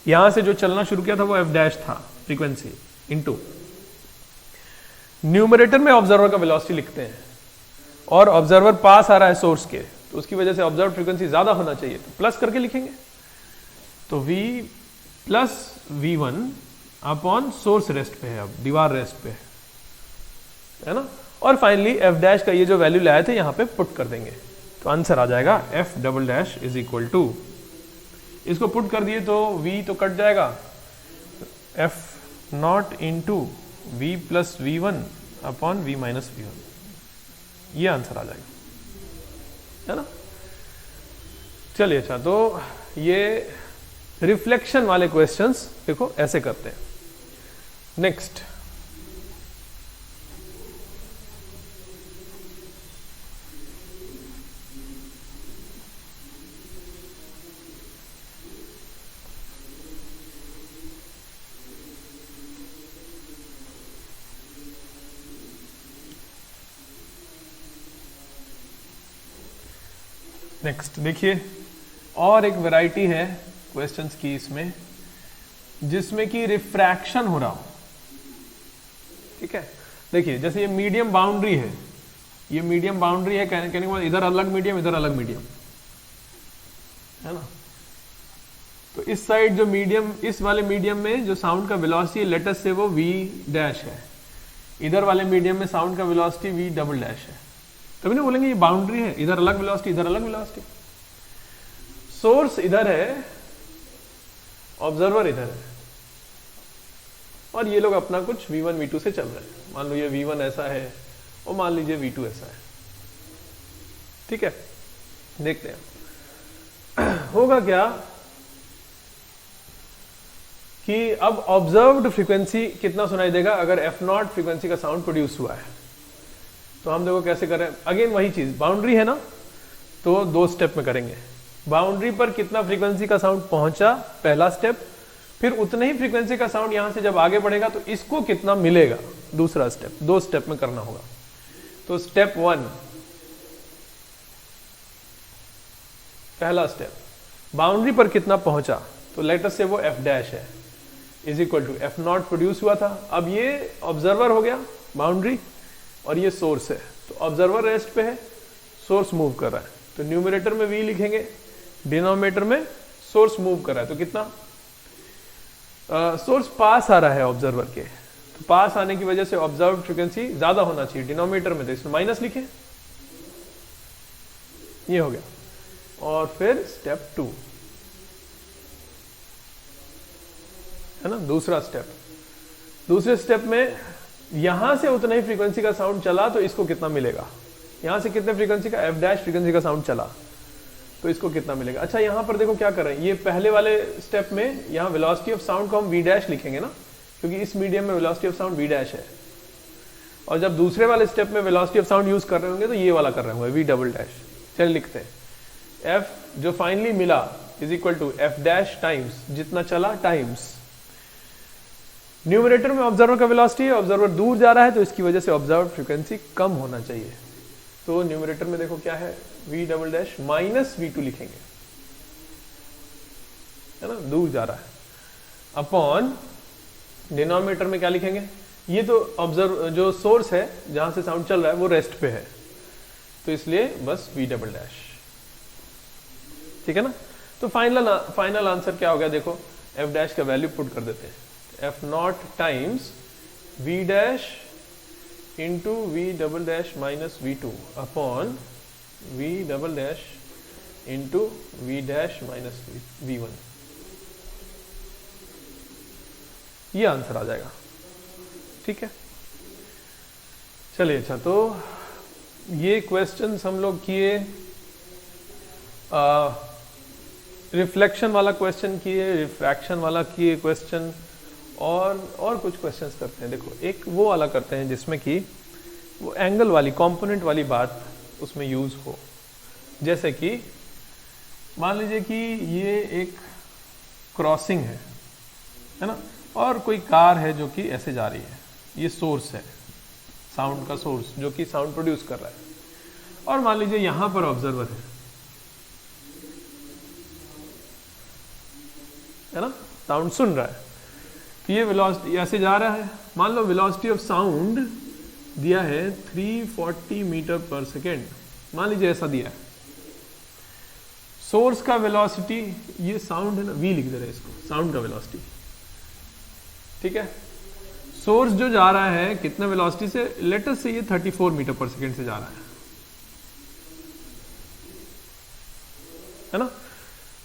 यहां से जो चलना शुरू किया था वो F डैश था फ्रीक्वेंसी, इनटू न्यूमरेटर में ऑब्जर्वर का वेलोसिटी लिखते हैं, और ऑब्जर्वर पास आ रहा है सोर्स के, तो उसकी वजह से ऑब्जर्व फ्रीक्वेंसी ज्यादा होना चाहिए, तो प्लस करके लिखेंगे। तो V plus V1 upon source rest पे है, अब दीवार रेस्ट पे है ना। और फाइनली F डैश का ये जो वैल्यू लाए थे यहां पे पुट कर देंगे, तो आंसर आ जाएगा F double dash is equal to, इसको पुट कर दिए तो V तो कट जाएगा, F0 into V plus V1 upon V minus V1, ये आंसर आ जाएगा, है ना। चलिए, अच्छा तो ये रिफ्लेक्शन वाले क्वेश्चंस देखो ऐसे करते हैं। नेक्स्ट, देखिए और एक वैरायटी है क्वेश्चंस की इसमें, जिसमें कि रिफ्रैक्शन हो रहा हो, ठीक है। देखिए जैसे ये मीडियम बाउंड्री है, ये मीडियम बाउंड्री है, कहने के बाद इधर अलग मीडियम, इधर अलग मीडियम, है ना। तो इस साइड जो मीडियम, इस वाले मीडियम में जो साउंड का वेलोसिटी लेटेस्ट से वो V डैश है, इधर वाले मीडियम में साउंड का वेलोसिटी V डबल डैश है, तभी ना बोलेंगे ये बाउंड्री है, इधर अलग वेलोसिटी, इधर अलग वेलोसिटी। सोर्स इधर है, ऑब्जर्वर इधर है, और ये लोग अपना कुछ V1 V2 से चल रहे हैं। मान लो ये V1 ऐसा है और मान लीजिए V2 ऐसा है, ठीक है। देखते हैं होगा क्या कि अब ऑब्जर्व्ड फ्रीक्वेंसी कितना सुनाई देगा अगर F0 फ्रीक्वेंसी का साउंड प्रोड्यूस हुआ है। तो हम देखो कैसे करें, अगेन वही चीज, बाउंड्री है ना, तो 2 स्टेप में करेंगे। बाउंड्री पर कितना फ्रीक्वेंसी का साउंड पहुंचा, पहला स्टेप, फिर उतने ही फ्रीक्वेंसी का साउंड यहां से जब आगे बढ़ेगा तो इसको कितना मिलेगा, दूसरा स्टेप। 2 स्टेप में करना होगा। तो स्टेप 1, पहला स्टेप, बाउंड्री पर कितना पहुंचा, तो लेट अस से वो f डैश है, is equal to F0 produce हुआ था। अब ये ऑब्जर्वर हो गया बाउंड्री और ये सोर्स है, तो ऑब्जर्वर रेस्ट पे है, सोर्स मूव कर रहा है, तो न्यूमरेटर में v लिखेंगे, डिनोमिनेटर में सोर्स मूव कर रहा है। तो कितना सोर्स पास आ रहा है ऑब्जर्वर के, तो पास आने की वजह से ऑब्जर्व फ्रीक्वेंसी ज्यादा होना चाहिए डिनोमिनेटर में, तो इसमें माइनस लिखे, ये हो गया। और फिर स्टेप 2 है ना, दूसरा स्टेप। दूसरे स्टेप में यहां से उतना ही फ्रीक्वेंसी का साउंड चला तो इसको कितना मिलेगा, यहां से कितने फ्रीक्वेंसी का, f डैश फ्रीक्वेंसी का साउंड चला तो इसको कितना मिलेगा। अच्छा यहां पर देखो क्या कर रहे हैं, ये पहले वाले स्टेप में यहां वेलोसिटी ऑफ साउंड को हम v डैश लिखेंगे ना, क्योंकि इस मीडियम में velocity of sound v dash है। और जब दूसरे वाले स्टेप में वेलोसिटी ऑफ साउंड यूज कर रहे होंगे तो ये वाला कर रहे होंगे v डबल डैश। चलिए लिखते हैं, f जो फाइनली मिला is equal to f dash times जितना चला टाइम्स न्यूमरेटर में ऑब्जर्वर का वेलोसिटी है, ऑब्जर्वर दूर जा रहा है तो इसकी वजह से ऑब्जर्व फ्रीक्वेंसी कम होना चाहिए। तो न्यूमरेटर में देखो क्या है, v double dash minus v2 लिखेंगे, है ना, दूर जा रहा है, अपॉन डिनोमिनेटर में क्या लिखेंगे, ये तो ऑब्जर्व जो सोर्स है जहां से साउंड चल रहा है वो रेस्ट पे है, तो इसलिए बस v डबल डैश, ठीक है ना। तो फाइनल आंसर क्या हो गया, देखो f डैश का वैल्यू पुट कर देते हैं, F0 times v dash into v double dash minus v2 upon v double dash into v dash minus v1, ये आंसर आ जाएगा, ठीक है। चलिए अच्छा, तो ये क्वेश्चंस हम लोग किए, रिफ्लेक्शन वाला क्वेश्चन किए, रिफ्रैक्शन वाला किए क्वेश्चन, और कुछ क्वेश्चंस करते हैं। देखो एक वो वाला करते हैं जिसमें कि वो एंगल वाली कंपोनेंट वाली बात उसमें यूज हो, जैसे कि मान लीजिए कि ये एक क्रॉसिंग है ना, और कोई कार है जो कि ऐसे जा रही है, ये सोर्स है, साउंड का सोर्स जो कि साउंड प्रोड्यूस कर रहा है, और मान लीजिए यहां पर ऑब्जर्वर है ना, साउंड सुन रहा है, तो ये वेलोसिटी ऐसे जा रहा है, मान लो वेलोसिटी ऑफ साउंड दिया है 340 मीटर पर सेकेंड, मान लीजिए ऐसा दिया है। सोर्स का वेलोसिटी, ये साउंड है ना, v लिख दे रहे हैं इसको, साउंड का वेलोसिटी, ठीक है। सोर्स जो जा रहा है कितने वेलोसिटी से, लेटेस्ट से ये 34 मीटर पर सेकेंड से जा रहा है ना।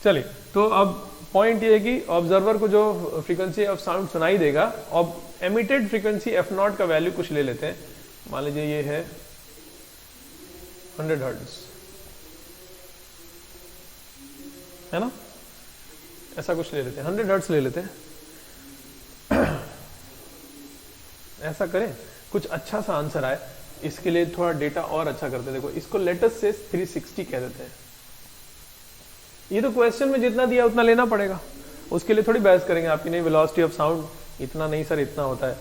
चलिए, तो अब पॉइंट ये है कि ऑब्जर्वर को जो फ्रीक्वेंसी ऑफ साउंड सुनाई देगा, अब एमिटेड फ्रीक्वेंसी f0 का वैल्यू कुछ ले लेते हैं, मान लीजिए ये है 100 हर्ट्ज, है ना, ऐसा कुछ ले लेते हैं, 100 हर्ट्ज ले लेते हैं। ऐसा करें कुछ अच्छा सा आंसर आए, इसके लिए थोड़ा डेटा और अच्छा करते हैं। देखो इसको लेटेस्ट से 360 कह देते हैं। ये तो क्वेश्चन में जितना दिया उतना लेना पड़ेगा, उसके लिए थोड़ी बहस करेंगे आपकी, नहीं वेलोसिटी ऑफ साउंड इतना नहीं सर, इतना होता है,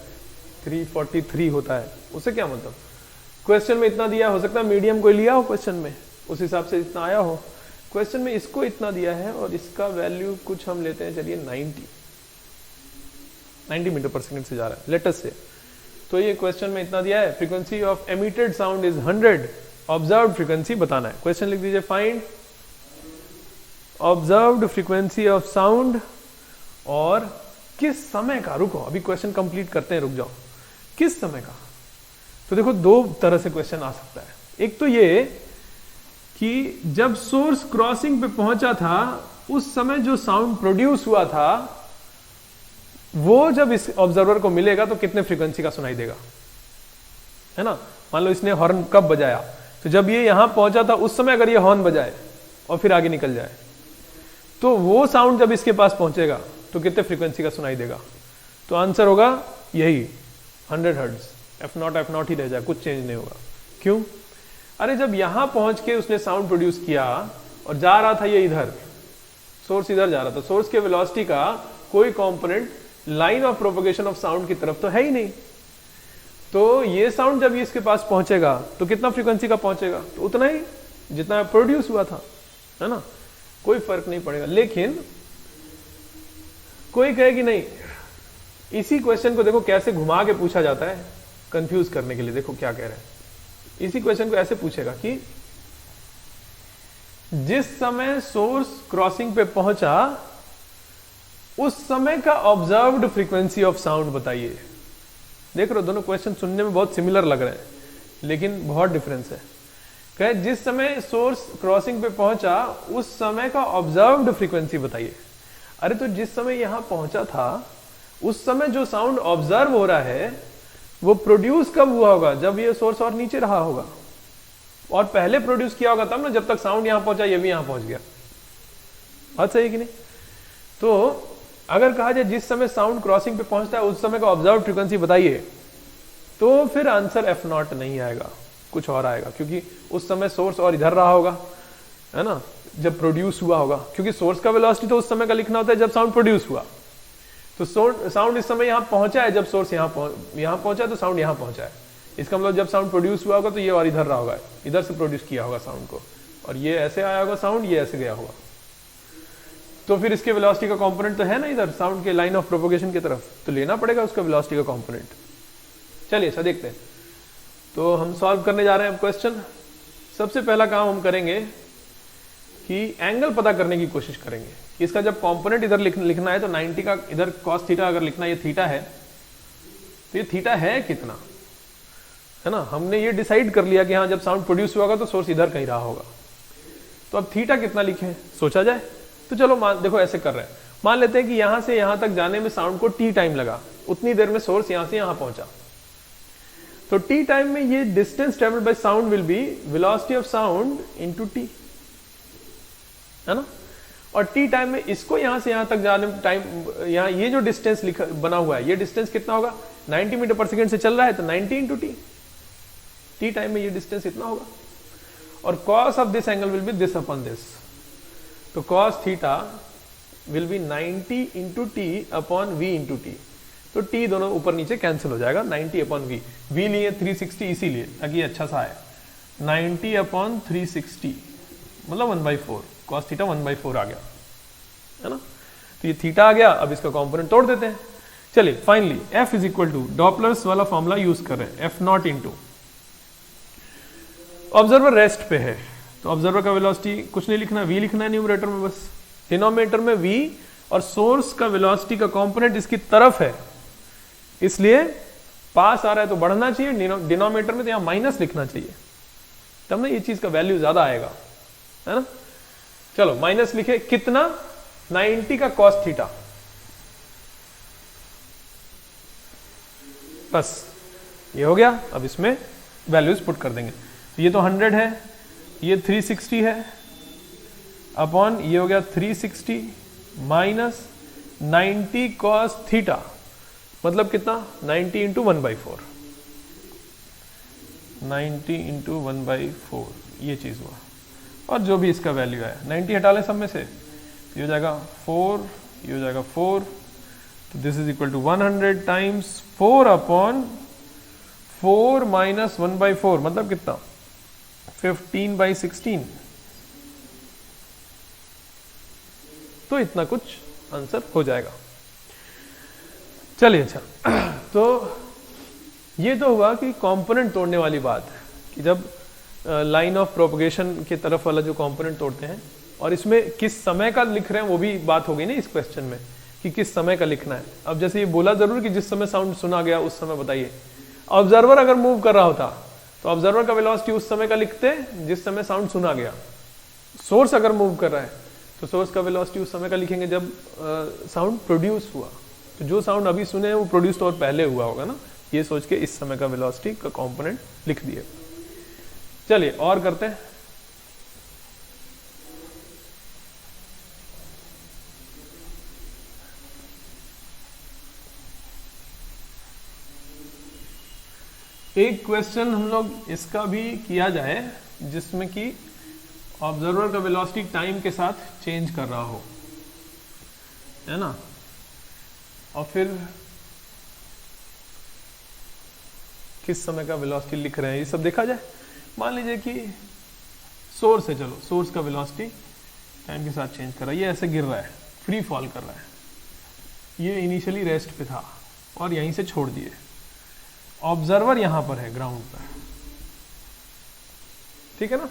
343 होता है, उससे क्या मतलब, क्वेश्चन में इतना दिया, हो सकता है मीडियम कोई लिया हो क्वेश्चन में, उस हिसाब से इतना आया हो। क्वेश्चन में इसको इतना दिया है और इसका वैल्यू कुछ हम लेते हैं, चलिए 90 मीटर पर सेकेंड से जा रहा है लेटेस्ट से, तो ये क्वेश्चन में इतना दिया है, frequency of emitted sound is 100, observed frequency बताना है। क्वेश्चन लिख दीजिए, find observed frequency of sound, और किस समय का, रुको अभी क्वेश्चन कंप्लीट करते हैं, रुक जाओ, किस समय का। तो देखो दो तरह से क्वेश्चन आ सकता है, एक तो ये कि जब सोर्स क्रॉसिंग पे पहुंचा था उस समय जो साउंड प्रोड्यूस हुआ था वो जब इस ऑब्जर्वर को मिलेगा तो कितने फ्रीक्वेंसी का सुनाई देगा, है ना। मान लो इसने हॉर्न कब बजाया, तो जब ये यहां पहुंचा था उस समय अगर ये हॉर्न बजाए और फिर आगे निकल जाए, तो वो साउंड जब इसके पास पहुंचेगा तो कितने फ्रीक्वेंसी का सुनाई देगा। तो आंसर होगा यही 100 हर्ट्ज। F0 ही रह जाए, कुछ चेंज नहीं होगा। क्यों? अरे जब यहां पहुंच के उसने साउंड प्रोड्यूस किया और जा रहा था ये इधर, सोर्स इधर जा रहा था, सोर्स के वेलोसिटी का कोई component line of propagation of sound की तरफ तो है ही नहीं। तो ये साउंड जब इसके पास पहुंचेगा तो कितना फ्रीक्वेंसी का पहुंचेगा, तो उतना ही जितना प्रोड्यूस हुआ था, है ना, कोई फर्क नहीं पड़ेगा। लेकिन कोई कहे कि नहीं, इसी क्वेश्चन को देखो कैसे घुमा के पूछा जाता है कंफ्यूज करने के लिए। देखो क्या कह रहे हैं, इसी क्वेश्चन को ऐसे पूछेगा कि जिस समय सोर्स क्रॉसिंग पे पहुंचा उस समय का ऑब्जर्व्ड फ्रीक्वेंसी ऑफ साउंड बताइए। देख रहे हो, दोनों क्वेश्चन सुनने में बहुत सिमिलर लग रहे हैं लेकिन बहुत डिफरेंस है। कहे जिस समय सोर्स क्रॉसिंग पे पहुंचा उस समय का ऑब्जर्व्ड फ्रीक्वेंसी बताइए। अरे तो जिस समय यहां पहुंचा था उस समय जो साउंड ऑब्जर्व हो रहा है वो प्रोड्यूस कब हुआ होगा, जब ये सोर्स और नीचे रहा होगा, और पहले प्रोड्यूस किया होगा तब ना, जब तक साउंड यहां पहुंचा ये भी यहां पहुंच गया। बात सही है कि नहीं? तो अगर कहा जाए जिस समय साउंड क्रॉसिंग पे पहुंचता है उस समय का ऑब्जर्व फ्रीक्वेंसी बताइए, तो फिर आंसर F0 नहीं आएगा, कुछ और आएगा, क्योंकि उस समय सोर्स और इधर रहा होगा, है ना, जब प्रोड्यूस हुआ होगा। क्योंकि सोर्स का वेलोसिटी तो उस समय का लिखना होता है जब साउंड प्रोड्यूस हुआ। तो साउंड इस समय यहां पहुंचा है, जब सोर्स यहां पहुंचा है तो साउंड यहां पहुंचा है। इसका मतलब जब साउंड प्रोड्यूस हुआ होगा तो ये और इधर रहा होगा, इधर से प्रोड्यूस किया होगा साउंड को, और ये ऐसे आया होगा साउंड, ये ऐसे गया होगा। तो फिर इसके वेलोसिटी का कंपोनेंट तो है ना इधर साउंड के लाइन ऑफ प्रोपगेशन की तरफ, तो लेना पड़ेगा उसका वेलोसिटी का कंपोनेंट। चलिए ऐसा देखते हैं। तो हम सॉल्व करने जा रहे हैं अब क्वेश्चन। सबसे पहला काम हम करेंगे कि एंगल पता करने की कोशिश करेंगे। इसका जब कंपोनेंट इधर लिखना है तो 90 का इधर cos थीटा अगर लिखना, ये थीटा है तो ये थीटा है कितना, है ना। हमने ये डिसाइड कर लिया कि हाँ जब साउंड प्रोड्यूस हुआ होगा तो सोर्स इधर कहीं रहा होगा। तो अब थीटा कितना लिखे सोचा जाए। तो चलो देखो ऐसे कर रहे हैं, मान लेते हैं कि यहां से यहां तक जाने में साउंड को t टाइम लगा, उतनी देर में सोर्स यहां से यहां पहुंचा। तो t टाइम में ये distance travelled by sound will be velocity of sound into t, है ना। और t टाइम में इसको यहां से यहां तक जाने में टाइम, यहां ये जो डिस्टेंस बना हुआ है ये डिस्टेंस कितना होगा, 90 मीटर पर सेकेंड से चल रहा है तो 90 इंटू t टाइम में ये डिस्टेंस इतना होगा। और cos of this angle will be this upon this. तो cos theta will be 90 into T upon v into T. तो t दोनों ऊपर नीचे कैंसिल हो जाएगा, 90 अपॉन v। v लिए 360 इसीलिए ताकि अच्छा सा आए, 90 अपॉन 360 मतलब 1/4, cos थीटा 1/4 आ गया, है ना। तो ये थीटा आ गया। अब इसका कंपोनेंट तोड़ देते हैं। चलिए finally f is equal to Doppler's वाला फॉर्मूला यूज कर रहे हैं, F0 इंटू ऑब्जर्वर रेस्ट पे है तो ऑब्जर्वर का वेलोसिटी कुछ नहीं लिखना, v लिखना है न्यूमरेटर में, बस डिनोमिनेटर में v, और सोर्स का वेलोसिटी का कंपोनेंट इसकी तरफ है इसलिए पास आ रहा है तो बढ़ना चाहिए, डिनोमिनेटर में तो यहां माइनस लिखना चाहिए, तब ना ये चीज का वैल्यू ज्यादा आएगा, है ना। चलो माइनस लिखे, कितना, 90 का cos थीटा, बस ये हो गया। अब इसमें वैल्यूज पुट कर देंगे। तो ये तो 100 है, ये 360 है, अपॉन ये हो गया 360 माइनस 90 cos थीटा, मतलब कितना, 90 इंटू 1/4, 90 इंटू 1/4 ये चीज हुआ। और जो भी इसका वैल्यू है 90 हटा लें सब में से, ये हो जाएगा 4, ये हो जाएगा 4, तो this is equal to 100 times 4 upon 4 minus 1/4 मतलब कितना, 15/16। तो इतना कुछ आंसर हो जाएगा। चलिए अच्छा, तो ये तो हुआ कि कंपोनेंट तोड़ने वाली बात, कि जब लाइन ऑफ प्रोपगेशन की तरफ वाला जो कंपोनेंट तोड़ते हैं, और इसमें किस समय का लिख रहे हैं वो भी बात हो गई ना इस क्वेश्चन में, कि किस समय का लिखना है। अब जैसे ये बोला जरूर कि जिस समय साउंड सुना गया उस समय बताइए। ऑब्जर्वर अगर मूव कर रहा होता तो ऑब्जर्वर का वेलोसिटी उस समय का लिखते जिस समय साउंड सुना गया। सोर्स अगर मूव कर रहा है तो सोर्स का वेलोसिटी उस समय का लिखेंगे जब साउंड प्रोड्यूस हुआ, तो जो साउंड अभी सुने हैं वो प्रोड्यूस्ड और पहले हुआ होगा ना, ये सोच के इस समय का वेलोसिटी का कंपोनेंट लिख दिए। चलिए और करते हैं। एक क्वेश्चन हम लोग इसका भी किया जाए जिसमें कि ऑब्जर्वर का वेलोसिटी टाइम के साथ चेंज कर रहा हो, है ना, और फिर किस समय का वेलोसिटी लिख रहे हैं, ये सब देखा जाए। मान लीजिए कि सोर्स है, चलो सोर्स का वेलोसिटी टाइम के साथ चेंज कर रहा है, ये ऐसे गिर रहा है, फ्री फॉल कर रहा है, ये इनिशियली रेस्ट पे था और यहीं से छोड़ दिए। ऑब्जर्वर यहां पर है ग्राउंड पर, ठीक है ना,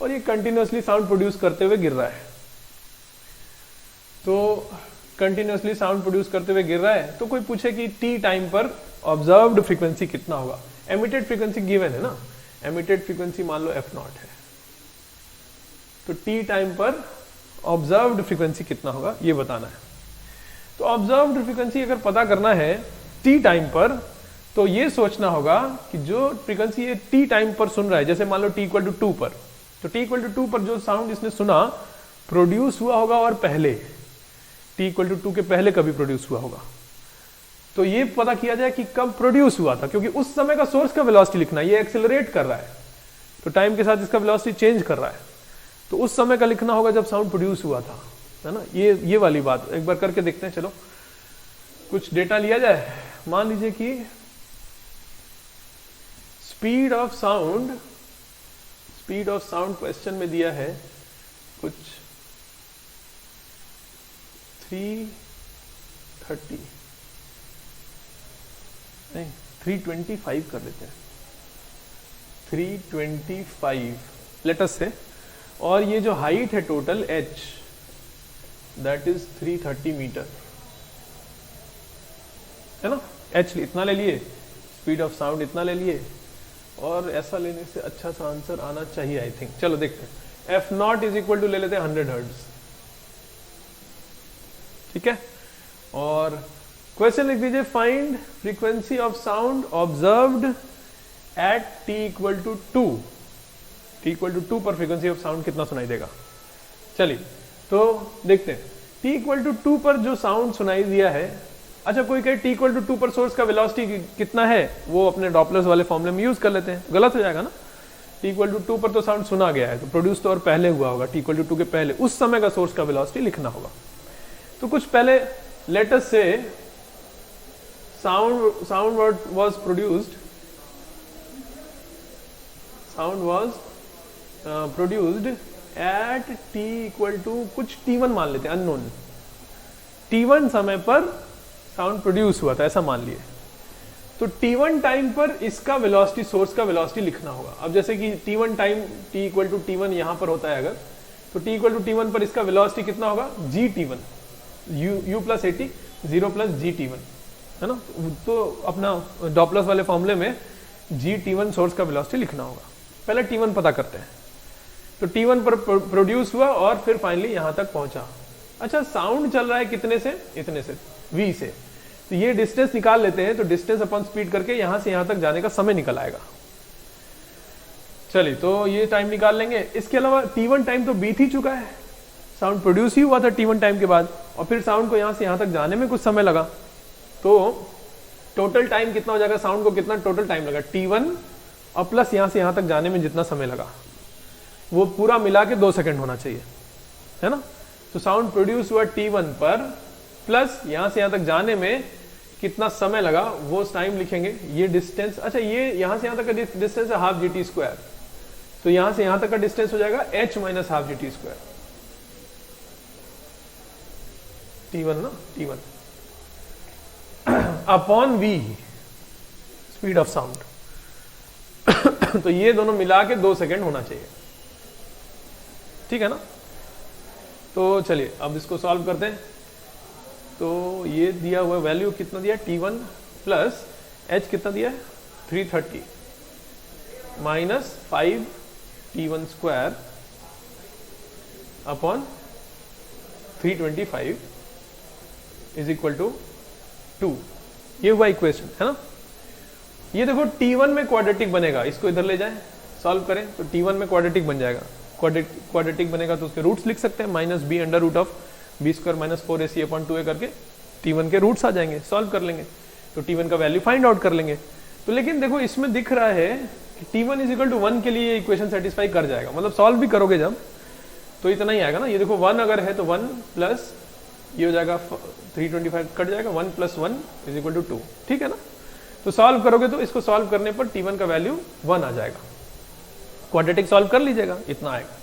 और ये कंटिन्यूअसली साउंड प्रोड्यूस करते हुए गिर रहा है। तो कंटिन्यूअसली साउंड प्रोड्यूस करते हुए गिर रहा है, तो कोई पूछे कि टी टाइम पर ऑब्जर्व्ड फ्रीक्वेंसी कितना होगा। एमिटेड फ्रीक्वेंसी गिवन है ना, एमिटेड फ्रीक्वेंसी मान लो f0 है, तो टी टाइम पर ऑब्जर्व्ड फ्रीक्वेंसी कितना होगा ये बताना है। तो ऑब्जर्व्ड फ्रीक्वेंसी अगर पता करना है टी टाइम पर, तो ये सोचना होगा कि जो फ्रीक्वेंसी ये टी टाइम पर सुन रहा है, जैसे मान लो t = 2 पर, तो t = 2 पर जो साउंड इसने सुना प्रोड्यूस हुआ होगा और पहले t = 2 के पहले कभी प्रोड्यूस हुआ होगा। तो ये पता किया जाए कि कब प्रोड्यूस हुआ था, क्योंकि उस समय का सोर्स का वेलोसिटी लिखना है, ये एक्सेलरेट कर रहा है तो टाइम के साथ इसका वेलोसिटी चेंज कर रहा है, तो उस समय का लिखना होगा जब साउंड प्रोड्यूस हुआ था, है ना। ये वाली बात एक बार करके देखते हैं। चलो कुछ डेटा लिया जाए। मान लीजिए कि स्पीड ऑफ साउंड क्वेश्चन में दिया है कुछ 330 नहीं 325 कर लेते हैं, 325 लेटस से, और ये जो हाइट है total h that is 330 metre, है ना। h इतना ले लिए, स्पीड ऑफ साउंड इतना ले लिए, और ऐसा लेने से अच्छा सा आंसर आना चाहिए आई थिंक। चलो देखते हैं। f0 = ले लेते हैं 100 हर्ट्ज, ठीक है। और क्वेश्चन लिख दीजिए, find frequency of sound observed eight t = 2। t = 2 पर फ्रीक्वेंसी ऑफ साउंड कितना सुनाई देगा। चलिए तो देखते हैं। t = 2 पर जो साउंड सुनाई दिया है, अच्छा कोई कहे t = 2 पर सोर्स का वेलोसिटी कितना है, वो अपने डॉपलर्स वाले फॉर्मूले में यूज कर लेते हैं, गलत हो जाएगा ना। t = 2 पर तो साउंड सुना गया है, तो प्रोड्यूस तो और पहले हुआ होगा, t = 2 के पहले उस समय का सोर्स का वेलोसिटी लिखना होगा। तो कुछ पहले लेट अस से sound was produced at t = कुछ t1 मान लेते हैं, अननोन t1 समय पर साउंड प्रोड्यूस हुआ था ऐसा मान लिए। तो t1 टाइम पर इसका वेलोसिटी, सोर्स का वेलोसिटी लिखना होगा। अब जैसे कि t1 टाइम t = t1 यहां पर होता है अगर, तो t = t1 पर इसका वेलोसिटी कितना होगा, gt1, u + 80 0 + gt1, है ना। तो अपना डॉपलर्स वाले फॉर्मूले में gt1 सोर्स का वेलोसिटी लिखना होगा। पहले t1 पता करते हैं। तो t1 पर प्रोड्यूस हुआ और फिर फाइनली यहां तक पहुंचा। अच्छा साउंड चल रहा है कितने से, इतने से, v से, तो ये डिस्टेंस निकाल लेते हैं। तो डिस्टेंस अपॉन स्पीड करके यहां से यहां तक जाने का समय निकल आएगा। चलिए तो ये टाइम निकाल लेंगे। इसके अलावा t1 टाइम तो बीत ही चुका है, साउंड प्रोड्यूस ही हुआ था t1 टाइम के बाद, और फिर साउंड को यहां से यहां तक जाने में कुछ समय लगा। तो टोटल टाइम कितना हो जाएगा, साउंड को कितना टोटल टाइम लगा, t1 और प्लस यहां से यहां तक जाने में जितना समय लगा वो पूरा मिला के 2 सेकंड होना चाहिए, है ना। तो साउंड प्रोड्यूस हुआ t1 पर, प्लस यहां से यहां तक जाने में कितना समय लगा वो टाइम लिखेंगे। ये डिस्टेंस, अच्छा ये यहां से यहां तक का डिस्टेंस है ½ gt², तो यहां से यहां तक का डिस्टेंस हो जाएगा h - ½ gt², t1 ना, t1 upon v speed of sound. तो ये दोनों मिला के 2 सेकंड होना चाहिए, ठीक है ना। तो चलिए अब इसको सॉल्व करते हैं। तो ये दिया हुआ वैल्यू कितना दिया, t1 प्लस h कितना दिया है 330 minus 5t1² upon 325 is equal to 2, ये हुआ इक्वेशन है ना। ये देखो T1 में क्वाड्रेटिक बनेगा, इसको इधर ले जाएं सॉल्व करें तो T1 में क्वाड्रेटिक बन जाएगा। क्वाड्रेटिक बनेगा तो उसके रूट्स लिख सकते हैं, minus b under root of b square minus 4ac upon 2a करके T1 के रूट्स आ जाएंगे, सॉल्व कर लेंगे तो T1 का वैल्यू फाइंड आउट कर लेंगे। तो लेकिन देखो इसमें दिख रहा है कि T1 इज इक्वल टू 1 के लिए ये इक्वेशन सेटिस्फाई कर जाएगा, मतलब सॉल्व भी करोगे जब तो इतना ही आएगा ना। ये देखो 1 अगर है तो 1 प्लस ये हो जाएगा 325 कट जाएगा, 1 प्लस 1 इज इक्वल टू 2, ठीक है ना। तो सॉल्व करोगे तो इसको सॉल्व करने पर T1 का वैल्यू 1 आ जाएगा, क्वाड्रेटिक सॉल्व कर लीजिएगा, इतना आएगा।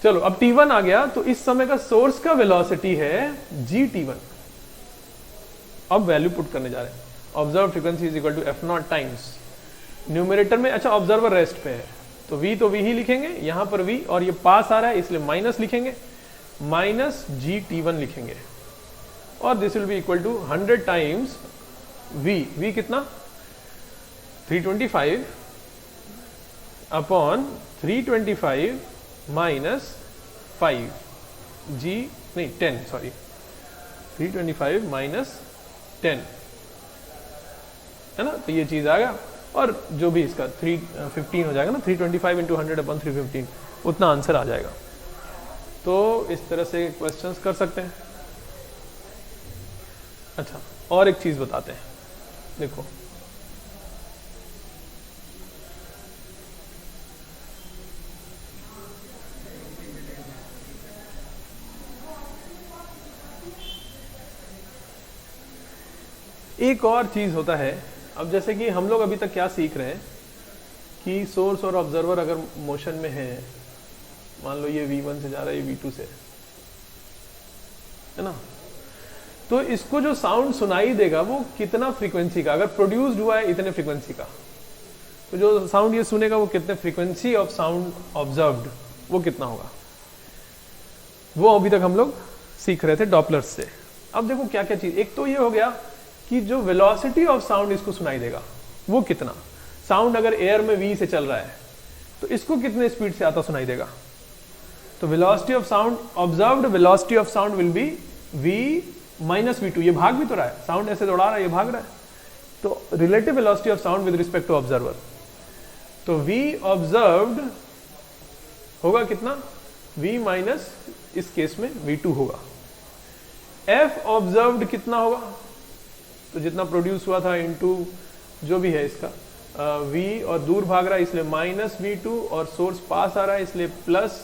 चलो अब T1 आ गया तो इस समय का सोर्स का वेलोसिटी है GT1। अब वैल्यू पुट करने जा रहे हैं, observe frequency is equal to f0 times numerator में, अच्छा ऑब्जर्वर रेस्ट पे है तो v ही लिखेंगे, यहां पर v और ये पास आ रहा है इसलिए माइनस लिखेंगे, माइनस GT1 लिखेंगे और this will be equal to 100 times v कितना 325 अपॉन 325 माइनस 5 g नहीं 10 सॉरी 325 माइनस 10 है ना। तो ये चीज आ गया और जो भी इसका 315 हो जाएगा ना, 325 इंटू 100 अपॉन 315 उतना आंसर आ जाएगा। तो इस तरह से क्वेश्चंस कर सकते हैं। अच्छा और एक चीज बताते हैं, देखो एक और चीज होता है, अब जैसे कि हम लोग अभी तक क्या सीख रहे हैं कि सोर्स और ऑब्जर्वर अगर मोशन में है, मान लो ये v1 से जा रहा है ये v2 से, है ना, तो इसको जो साउंड सुनाई देगा वो कितना फ्रीक्वेंसी का, अगर प्रोड्यूस्ड हुआ है इतने फ्रीक्वेंसी का, तो जो साउंड ये सुनेगा वो कितने फ्रीक्वेंसी ऑफ साउंड ऑब्जर्व्ड वो कितना होगा, वो अभी तक हम लोग सीख रहे थे डॉपलर्स से। अब देखो क्या क्या चीज, एक तो ये हो गया कि जो वेलोसिटी ऑफ साउंड इसको सुनाई देगा वो कितना, साउंड अगर एयर में v से चल रहा है तो इसको कितने स्पीड से आता सुनाई देगा, तो velocity of sound observed velocity of sound will be v minus v2, ये भाग भी तो रहा है, साउंड ऐसे दौड़ा रहा है ये भाग रहा है, तो relative velocity of sound with respect to observer, तो v ऑब्जर्व्ड होगा कितना v माइनस इस केस में v2 होगा, f ऑब्जर्व्ड कितना होगा, तो जितना प्रोड्यूस हुआ था इनटू जो भी है इसका v और दूर भाग रहा है इसलिए माइनस v2 और सोर्स पास आ रहा है इसलिए प्लस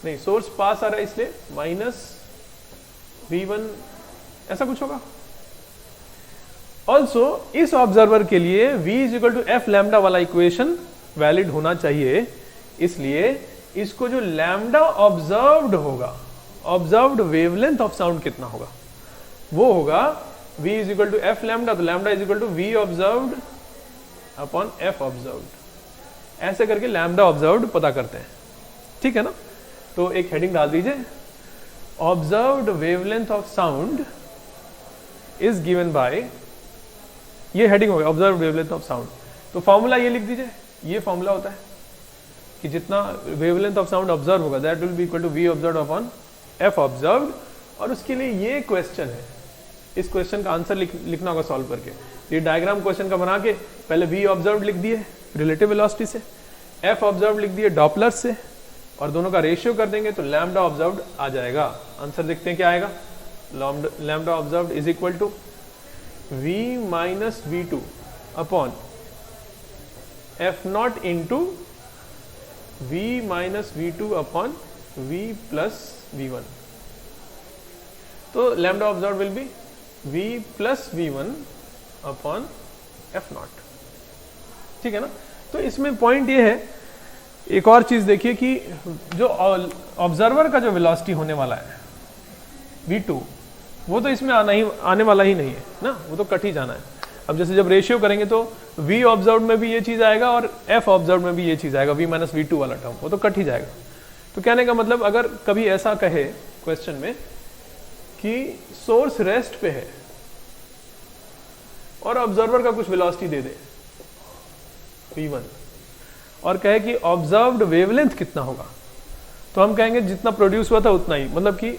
नहीं सोर्स पास आ रहा है इसलिए माइनस v1, ऐसा कुछ होगा। ऑल्सो इस ऑब्जर्वर के लिए v is equal to F lambda वाला इक्वेशन वैलिड होना चाहिए, इसलिए इसको जो लैम्डा ऑब्जर्व्ड होगा, ऑब्जर्व्ड वेवलेंथ ऑफ साउंड कितना होगा, वो होगा v is equal to F lambda, तो lambda is equal to v observed upon f observed, ऐसे करके लैम्डा ऑब्जर्व्ड पता करते हैं, ठीक है ना। तो एक हेडिंग डाल दीजिए, observed wavelength of sound is given by, ये हेडिंग हो गया ऑब्जर्व्ड वेवलेंथ ऑफ साउंड। तो फॉर्मूला ये लिख दीजिए, ये फॉर्मूला होता है कि जितना वेवलेंथ ऑफ साउंड ऑब्जर्व होगा that will be equal to v observed upon f observed, और उसके लिए ये क्वेश्चन है, इस क्वेश्चन का आंसर लिखना होगा सॉल्व करके। ये डायग्राम क्वेश्चन का बना के पहले v ऑब्जर्व्ड लिख दिए रिलेटिव वेलोसिटी से, f ऑब्जर्व्ड लिख दिए डॉपलर से, और दोनों का रेशियो कर देंगे तो लैम्डा ऑब्जर्व्ड आ जाएगा। आंसर देखते हैं क्या आएगा, lambda observed is equal to v minus v2 upon f not into v minus v2 upon v plus v1, तो lambda observed will be v plus v1 upon f not, ठीक है ना। तो इसमें पॉइंट ये है, एक और चीज देखिए कि जो ऑब्जर्वर का जो वेलोसिटी होने वाला है v2, वो तो इसमें आने वाला ही नहीं है ना, वो तो कट ही जाना है। अब जैसे जब रेशियो करेंगे तो v ऑब्जर्व्ड में भी ये चीज आएगा और f ऑब्जर्व्ड में भी ये चीज आएगा, v माइनस v2 वाला टर्म, वो तो कट ही जाएगा। तो कहने का मतलब अगर कभी ऐसा कहे क्वेश्चन में कि सोर्स रेस्ट पे है और ऑब्जर्वर का कुछ वेलोसिटी दे दे v1 और कहे कि ऑब्जर्व्ड वेवलेंथ कितना होगा, तो हम कहेंगे जितना प्रोड्यूस हुआ था उतना ही, मतलब कि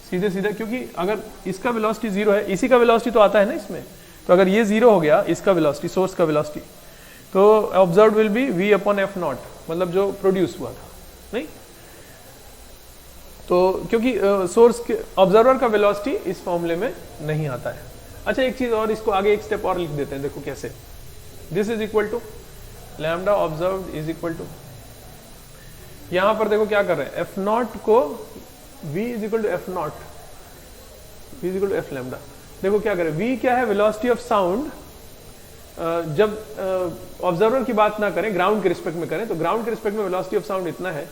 सीधे सीधे, क्योंकि अगर इसका वेलोसिटी 0 है, इसी का वेलोसिटी तो आता है ना इसमें, तो अगर ये 0 हो गया इसका वेलोसिटी, सोर्स का वेलोसिटी, तो observe will be v upon F not, मतलब जो प्रोड्यूस हुआ था, नहीं? तो क्योंकि सोर्स के ऑब्जर्वर का वेलोसिटी इस फॉर्मूले में नहीं आता है। अच्छा एक चीज और, इसको आगे एक स्टेप और लिख देते हैं, देखो कैसे। This is equal to lambda observed is equal to, यहां पर देखो क्या कर रहे हैं, एफ नॉट को v is equal to F not, v is equal to F lambda. देखो क्या करें, v क्या है, वेलोसिटी ऑफ साउंड। जब ऑब्जर्वर की बात ना करें, ग्राउंड के रिस्पेक्ट में करें, तो ग्राउंड के रिस्पेक्ट में वेलोसिटी ऑफ साउंड इतना है,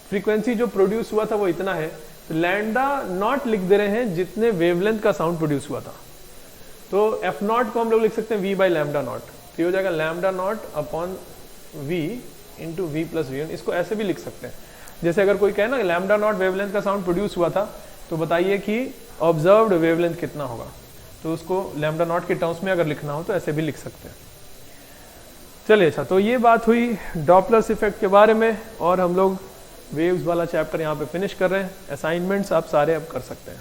फ्रीक्वेंसी जो प्रोड्यूस हुआ था वो इतना है, तो लैम्डा नॉट लिख दे रहे हैं जितने वेवलेंथ का साउंड प्रोड्यूस हुआ था। तो एफ नॉट को हम लोग लिख सकते हैं v बाई लैम्डा नॉट, तो ये हो जाएगा lambda naught upon v into v plus v1। इसको ऐसे भी लिख सकते हैं, जैसे अगर कोई कहे ना लैम्डा नॉट वेवलेंथ का साउंड प्रोड्यूस हुआ था, तो बताइए कि ऑब्जर्व्ड वेवलेंथ कितना होगा, तो उसको लैम्डा नॉट के टर्म्स में अगर लिखना हो तो ऐसे भी लिख सकते हैं। चलिए अच्छा, तो ये बात हुई डॉपलर्स इफेक्ट के बारे में, और हम लोग वेव्स वाला चैप्टर यहाँ पे फिनिश कर रहे हैं। असाइनमेंट्स आप सारे अब कर सकते हैं।